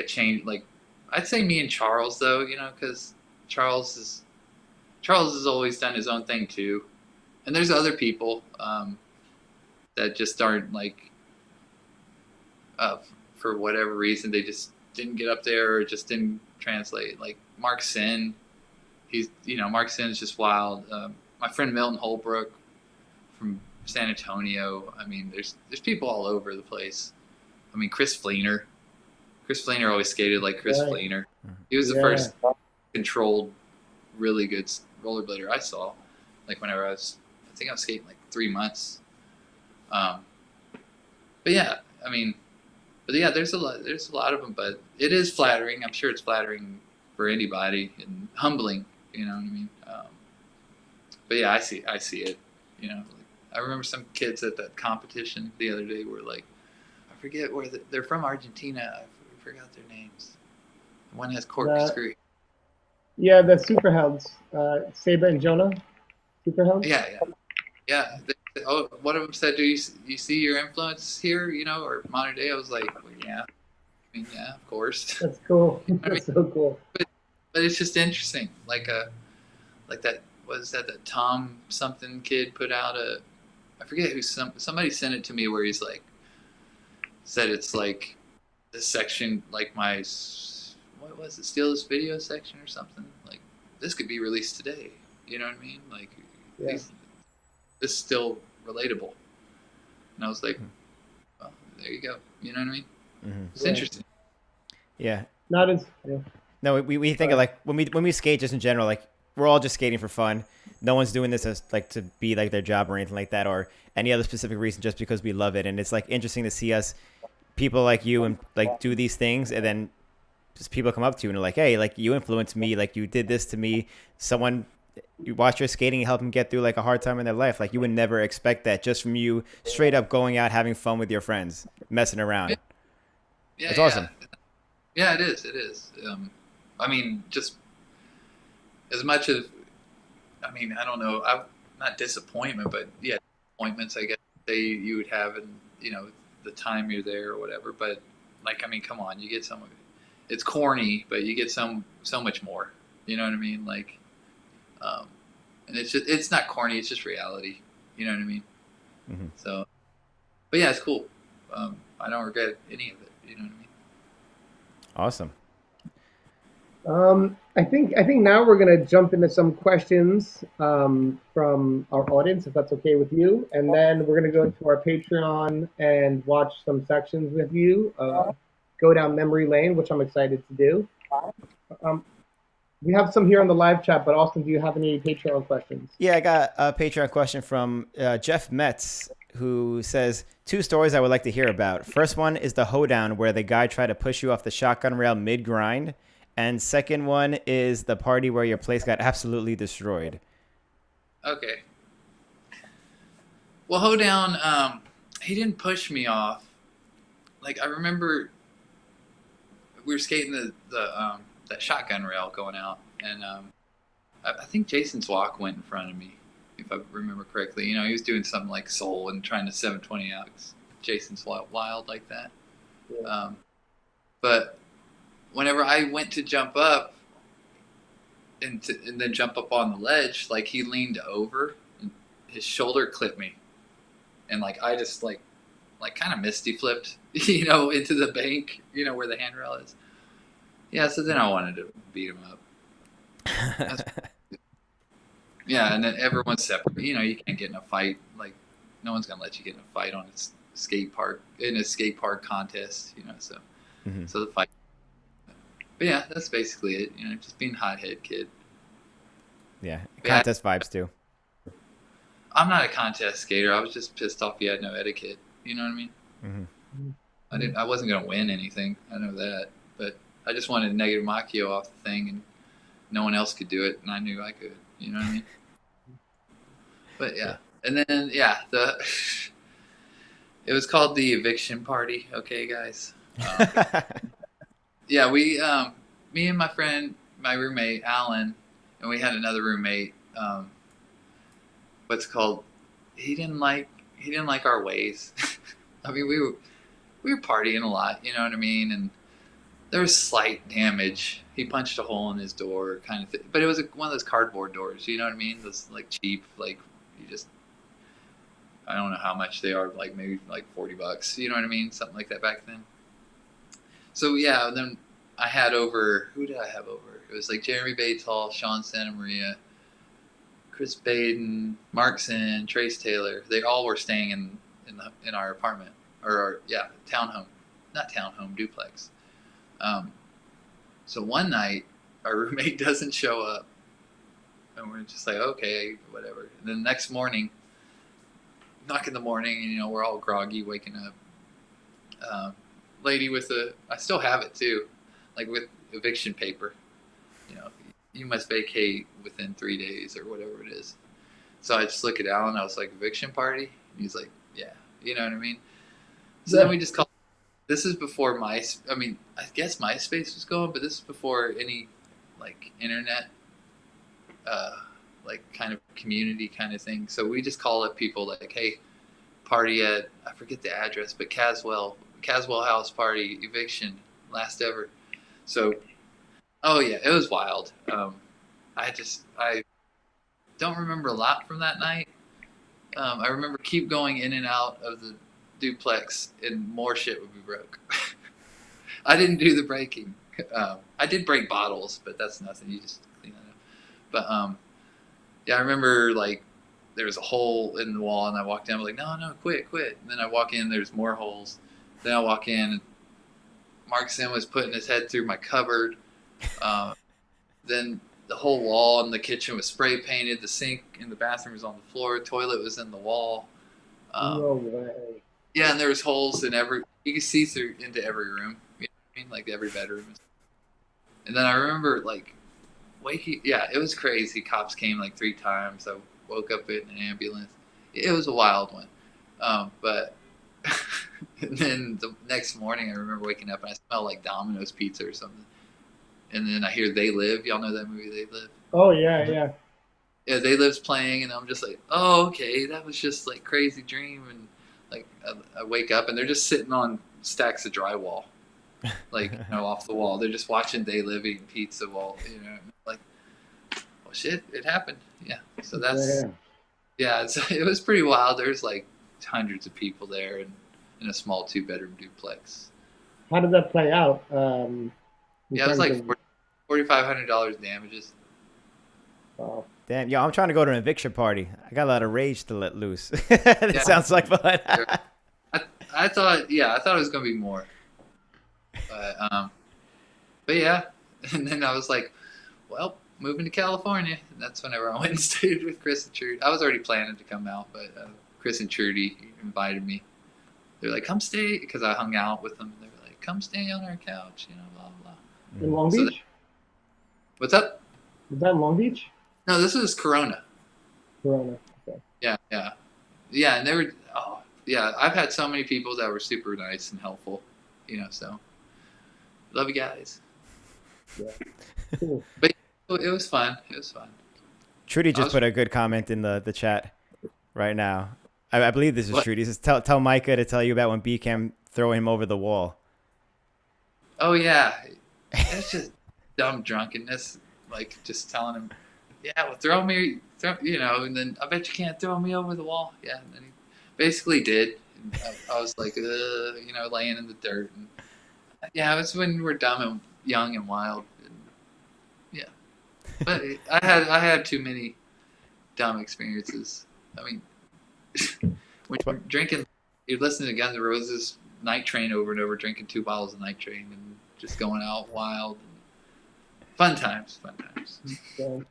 change. Like I'd say me and Charles though. Because Charles has always done his own thing too, and there's other people that just aren't like uh, for whatever reason they just didn't get up there or just didn't translate. Like Mark Sin, Mark Sin's just wild. My friend Milton Holbrook from San Antonio. I mean, there's people all over the place. I mean, Chris Fleener. Chris Fleener always skated like Chris Right. Fleener. He was the Yeah. first controlled, really good rollerblader I saw. Like whenever I think I was skating like 3 months. Um, but yeah, I mean, but yeah, there's a lot of them. But it is flattering. I'm sure it's flattering for anybody and humbling. You know what I mean? But yeah, I see it. I remember some kids at that competition the other day were like, I forget where they're from Argentina. I forgot their names. One has The corkscrew. Yeah, the Superhounds, Seba and Jonah, Superhounds. Yeah, yeah, yeah. oh, one of them said, "Do you see your influence here? You know, or modern day?" I was like, well, "Yeah, I mean, yeah, of course." That's cool. You know what I mean? That's so cool. But it's just interesting, like that was that Tom something kid put out a, I forget who, somebody sent it to me where he's like said it's like this section, like what was it, steal this video section or something, like this could be released today. You know what I mean? Like Yeah. this is still relatable. And I was like, well, there you go. You know what I mean? Mm-hmm. It's interesting. Yeah. Not as. Yeah. No, we think of like when we skate just in general, like we're all just skating for fun. No one's doing this as like to be like their job or anything like that, or any other specific reason, just because we love it. And it's like interesting to see us, people like you, and like do these things, and then just people come up to you and are like, hey, like you influenced me, like you did this to me. Someone, you watch your skating and help them get through like a hard time in their life. Like you would never expect that just from you straight up going out having fun with your friends, messing around. Yeah, It's awesome. Yeah, it is. It is. I mean, just as much as, I mean, I don't know, I'm not disappointment, but yeah, disappointments, I guess, you would have in, you know, the time you're there or whatever. But like, I mean, come on, you get some of it. It's corny, but you get so much more. You know what I mean? Like, and it's not corny. It's just reality. You know what I mean? Mm-hmm. So, but yeah, it's cool. I don't regret any of it. You know what I mean? Awesome. I think now we're gonna jump into some questions from our audience, if that's okay with you, and then we're gonna go to our Patreon and watch some sections with you. Go down memory lane, which I'm excited to do. We have some here on the live chat, but Austin, do you have any Patreon questions? Yeah, I got a Patreon question from Jeff Metz, who says, 2 stories I would like to hear about. First one is the hoedown where the guy tried to push you off the shotgun rail mid-grind. And second one is the party where your place got absolutely destroyed. Okay. Well, hoedown, he didn't push me off. Like, I remember we were skating that shotgun rail going out, and I think Jason's walk went in front of me, if I remember correctly. You know, he was doing something like soul and trying to 720 out. Jason's wild like that. Yeah. But whenever I went to jump up and then jump up on the ledge, like he leaned over and his shoulder clipped me, and like I just like kind of misty flipped, you know, into the bank, you know, where the handrail is. Yeah, so then I wanted to beat him up. Yeah, and then everyone's separate. You know, you can't get in a fight. Like, no one's gonna let you get in a fight on a skate park contest. You know, so so the fight. But yeah, that's basically it. You know, just being hothead kid. Yeah, contest vibes too. I'm not a contest skater. I was just pissed off he had no etiquette. You know what I mean? Mm-hmm. I wasn't gonna win anything. I know that, but I just wanted to negative Machio off the thing, and no one else could do it, and I knew I could. You know what I mean? But yeah, and then yeah, it was called the eviction party. Okay, guys. Yeah, we, me and my roommate Alan, and we had another roommate. What's called? He didn't like our ways. I mean, we were partying a lot. You know what I mean? And there was slight damage. He punched a hole in his door, kind of thing. But it was one of those cardboard doors. You know what I mean? Those like cheap, like you just. I don't know how much they are. Like maybe like $40. You know what I mean? Something like that back then. So yeah, then I had over, who did I have over? It was like Jeremy Bates Hall, Sean Santa Maria, Chris Baden, Mark Sin, Trace Taylor. They all were staying in our apartment, or townhome, not townhome, duplex. So one night our roommate doesn't show up, and we're just like, okay, whatever. And then the next morning, knock in the morning, and you know we're all groggy, waking up. Lady with I still have it too, like with eviction paper. You know, you must vacate within 3 days or whatever it is. So I just look at Alan. I was like, eviction party? And he's like, yeah. You know what I mean? So then we just called. This is before I guess MySpace was going, but this is before any like internet like kind of community kind of thing. So we just call up people like, hey, party at, I forget the address, but Caswell House party eviction, last ever. So, oh yeah, it was wild. I don't remember a lot from that night. I remember keep going in and out of the duplex and more shit would be broke. I didn't do the breaking. I did break bottles, but that's nothing. You just clean that up. But yeah, I remember like there was a hole in the wall, and I walked in. I'm like, no, quit. And then I walk in, there's more holes. Then I walk in, and Mark Sim was putting his head through my cupboard. Then the whole wall in the kitchen was spray painted. The sink in the bathroom was on the floor. Toilet was in the wall. No way. Yeah, and there was holes in every. You could see through into every room. You know what I mean? Like every bedroom. And then I remember like waking. Yeah, it was crazy. Cops came like 3 times. I woke up in an ambulance. It was a wild one. But and then the next morning, I remember waking up and I smelled like Domino's pizza or something. And then I hear They Live. Y'all know that movie, They Live? Oh, yeah. Yeah, They Live's playing, and I'm just like, oh, okay, that was just like crazy dream. And like I wake up and they're just sitting on stacks of drywall, like off the wall. They're just watching They Live eating pizza while like, oh shit, it happened. Yeah, so that's it was pretty wild. There's like hundreds of people there, and in a small 2-bedroom duplex. How did that play out? Yeah, it was like $4,500 damages. Wow. Damn, yo, I'm trying to go to an eviction party. I got a lot of rage to let loose. It sounds like fun. I thought it was gonna be more, but yeah. And then I was like, well, moving to California. And that's whenever I went and stayed with Chris and Trudy. I was already planning to come out, but Chris and Trudy invited me. They're like, come stay, because I hung out with them. They were like, come stay on our couch, blah blah. In Long Beach? What's up? Was that in Long Beach? No, this is Corona. Corona. Okay. Yeah. And they were, I've had so many people that were super nice and helpful, so love you guys. Yeah. Cool. But it was fun. Trudy just put a good comment in the chat right now. I believe this is Trudy. He says, tell Micah to tell you about when BCam throw him over the wall. Oh, yeah. It's just dumb drunkenness. Like, just telling him, well, throw me, and then I bet you can't throw me over the wall. Yeah, and then he basically did. And I was like, laying in the dirt. And, it was when we were dumb and young and wild. And, yeah. But I had too many dumb experiences. I mean, when you're drinking, you're listening to Guns N' Roses, Night Train over and over, drinking 2 bottles of Night Train and just going out wild. Fun times. So,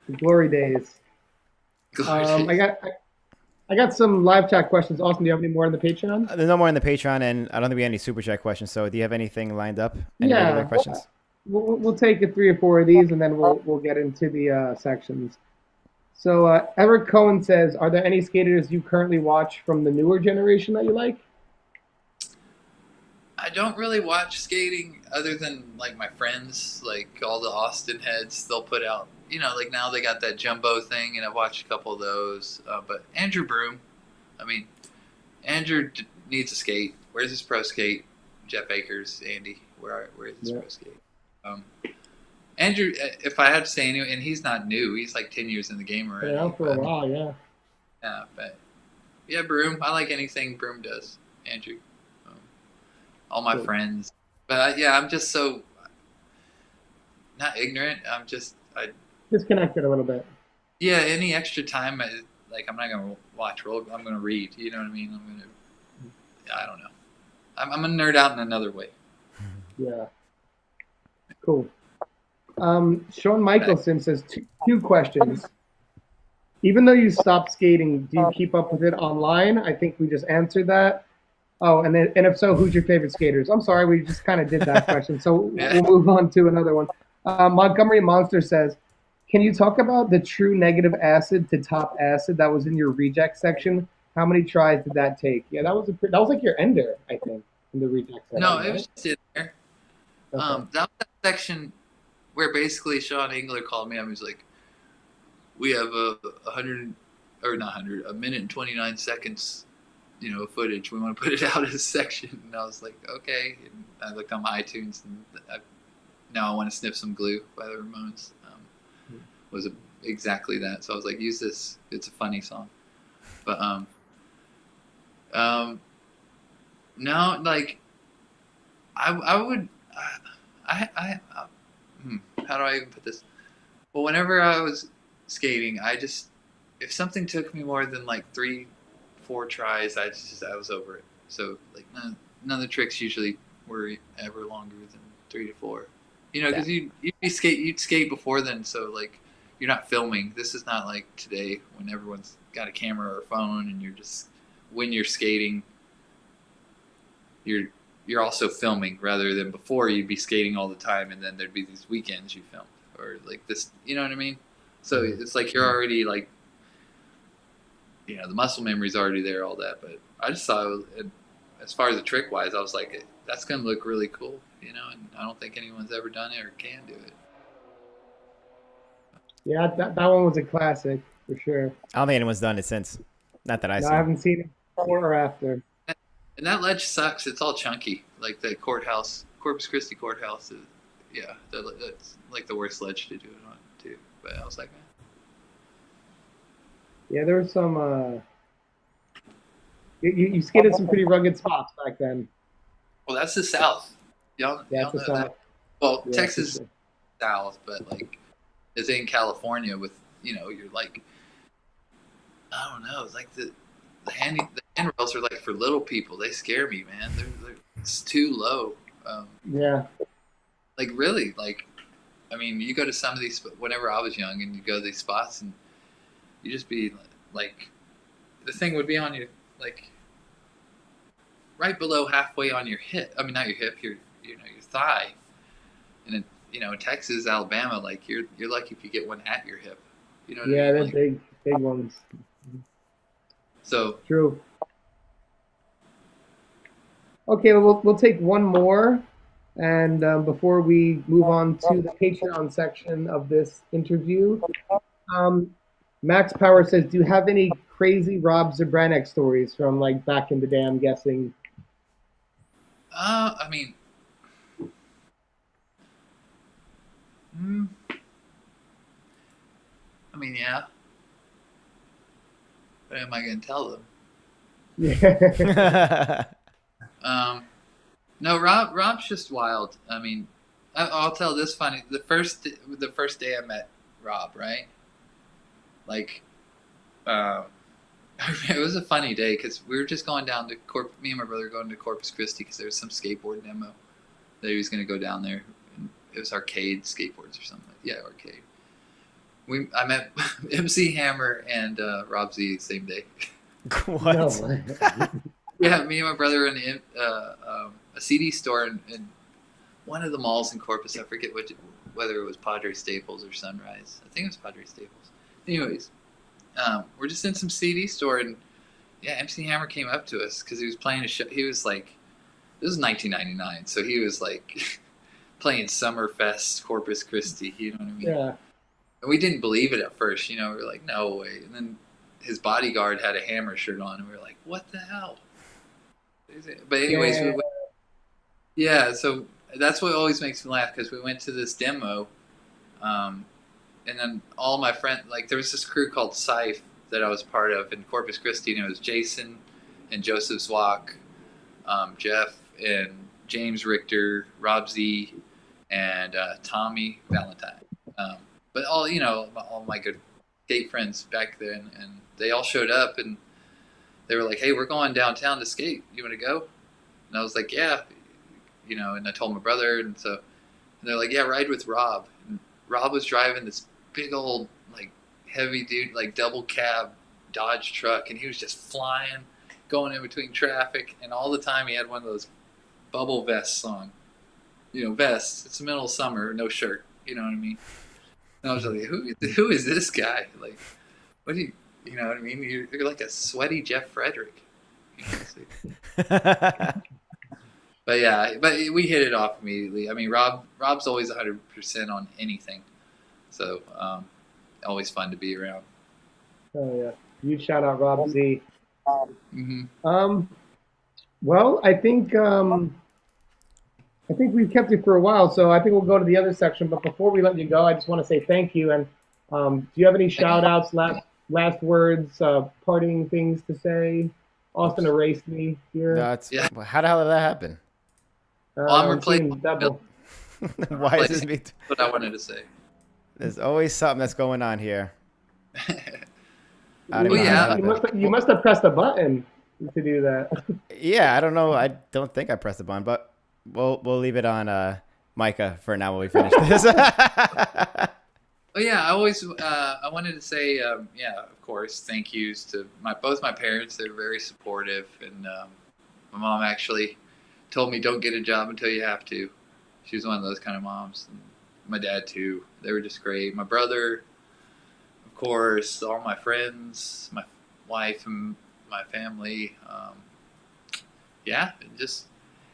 the glory days. I got some live chat questions. Austin, do you have any more on the Patreon? There's no more in the Patreon, and I don't think we have any super chat questions. So, do you have anything lined up? Any regular questions? We'll take 3 or 4 of these, and then we'll get into the sections. So, Everett Cohen says, "Are there any skaters you currently watch from the newer generation that you like?" I don't really watch skating other than like my friends, like all the Austin heads. They'll put out, like now they got that jumbo thing, and I've watched a couple of those. But Andrew Broom, Andrew needs a skate. Where's his pro skate? Jeff Akers, Andy, where's his pro skate? Andrew, if I had to say anyway, and he's not new. He's like 10 years in the game already. Yeah, for a while, yeah. Yeah, but yeah, Broom. I like anything Broom does. Andrew. All my friends. But I'm just so not ignorant. I'm just disconnected a little bit. Yeah, any extra time, I'm not gonna watch roll. I'm gonna read. You know what I mean? I don't know. I'm gonna nerd out in another way. Yeah. Cool. Sean Michelson says 2 questions. Even though you stopped skating, do you keep up with it online? I think we just answered that. Oh, and if so, who's your favorite skaters? I'm sorry, we just kind of did that question, so we'll move on to another one. Montgomery Monster says, can you talk about the true negative acid to top acid that was in your reject section? How many tries did that take? Yeah, that was like your ender, I think, in the reject section. No, it was just in there. Okay. That was that section where basically Sean Engler called me up. He was like, we have a hundred or not 100, a minute and 29 seconds, footage. We want to put it out as a section. And I was like, okay. And I looked on my iTunes, and now I want to sniff some glue by the Ramones. Was exactly that. So I was like, use this. It's a funny song. But no, like I would how do I even put this? Well, whenever I was skating, if something took me more than like 3-4 tries, I was over it. So like none of the tricks usually were ever longer than 3 to 4. Because you'd skate before then, so like you're not filming. This is not like today when everyone's got a camera or a phone, and when you're skating, you're also filming, rather than before you'd be skating all the time, and then there'd be these weekends you filmed, or like this, you know what I mean? So it's like you're already like, the muscle memory's already there, all that. But I just saw it, as far as the trick wise, I was like, that's gonna look really cool, and I don't think anyone's ever done it or can do it. Yeah, that one was a classic for sure. I don't think anyone's done it since. Not that I see. I haven't seen it before or after. And that ledge sucks. It's all chunky, like the Corpus Christi courthouse. That's like the worst ledge to do it on too. But I was like, man. Yeah, there was some. You skated some pretty rugged spots back then. Well, that's the South. Y'all know the South. that. Well, Yeah, Texas sure. South, but like it's in California with you're like, I don't know, it's like the handrails are like for little people. They scare me, man. It's too low. Yeah. Like really, like I mean, you go to some of these whenever I was young, and you go to these spots, and you just be like, the thing would be on your like right below halfway on your hip. I mean, not your hip, your thigh. And then, in Texas, Alabama, like you're lucky if you get one at your hip. You know what I mean? They're Like, big ones. So True. Okay, we'll take one more, and before we move on to the Patreon section of this interview, Max Power says, "Do you have any crazy Rob Zabranek stories from like back in the day?" I'm guessing. I mean, yeah. But am I going to tell them? Yeah. No, Rob's just wild. I mean, I'll tell this funny. The first day I met Rob, right? Like, it was a funny day because we were just going down to me and my brother going to Corpus Christi because there was some skateboard demo that he was going to go down there. And it was arcade skateboards or something. Yeah, arcade. I met MC Hammer and Rob Z the same day. What? No. Yeah, me and my brother were in a CD store in one of the malls in Corpus. I forget whether it was Padre Staples or Sunrise. I think it was Padre Staples. Anyways, we're just in some CD store, and yeah, MC Hammer came up to us because he was playing a show. He was like, this was 1999, so he was like playing Summerfest Corpus Christi. You know what I mean? Yeah. And we didn't believe it at first. We were like, no way. And then his bodyguard had a Hammer shirt on, and we were like, what the hell? But anyways, so that's what always makes me laugh, because we went to this demo, and then all my friends, like there was this crew called Scythe that I was part of in Corpus Christi, and it was Jason and Joseph Zwak, Jeff and James Richter, Rob Z, and Tommy Valentine. But all my good skate friends back then, and they all showed up, and they were like, hey, we're going downtown to skate. You want to go? And I was like, yeah. And I told my brother, and they're like, yeah, ride with Rob. And Rob was driving this big old, like, heavy dude, like, double cab Dodge truck, and he was just flying, going in between traffic, and all the time he had one of those bubble vest song. Vests. It's the middle of summer, no shirt. You know what I mean? And I was like, who is this guy? Like, what do you know what I mean? You're like a sweaty Jeff Frederick. But yeah, we hit it off immediately. I mean, Rob's always 100% on anything. So, always fun to be around. Oh yeah. Huge shout out, Rob Z. Hmm. Well, I think we've kept it for a while, so I think we'll go to the other section. But before we let you go, I just want to say thank you. And do you have any shout outs, last words, parting things to say? Austin erased me here. That's Yeah. how the hell did that happen? Well, I'm I'm seeing replacing double. Why is this big? what I wanted to say. There's always something that's going on here. I don't Oh, know how yeah. that happened. You must have pressed a button to do that. Yeah, I don't know. I don't think I pressed the button, but we'll leave it on Micah for now while we finish this. Oh yeah, I wanted to say yeah, of course, thank yous to both my parents. They're very supportive, and my mom actually told me don't get a job until you have to. She was one of those kind of moms. And my dad too. They were just great. My brother, of course, all my friends, my wife, and my family. Yeah, and just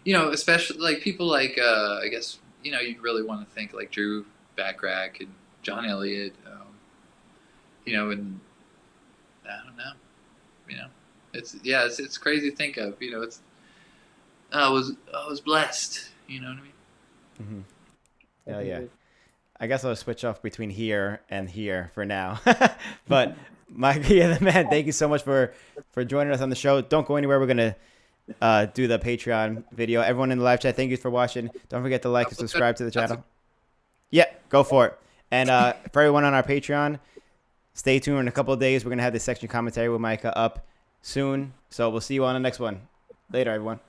especially like people like I guess you really want to think like Drew Backrack and John Elliott, and I don't know, it's crazy to think of, it's I was blessed, you know what I mean? Mm-hmm. Hell yeah. I guess I'll switch off between here and here for now. But Micah, the man, thank you so much for joining us on the show. Don't go anywhere. We're gonna do the Patreon video. Everyone in the live chat, thank you for watching. Don't forget to like and subscribe to the channel. Yeah, go for it. And for everyone on our Patreon, stay tuned. In a couple of days, we're going to have this section commentary with Micah up soon. So we'll see you on the next one. Later, everyone.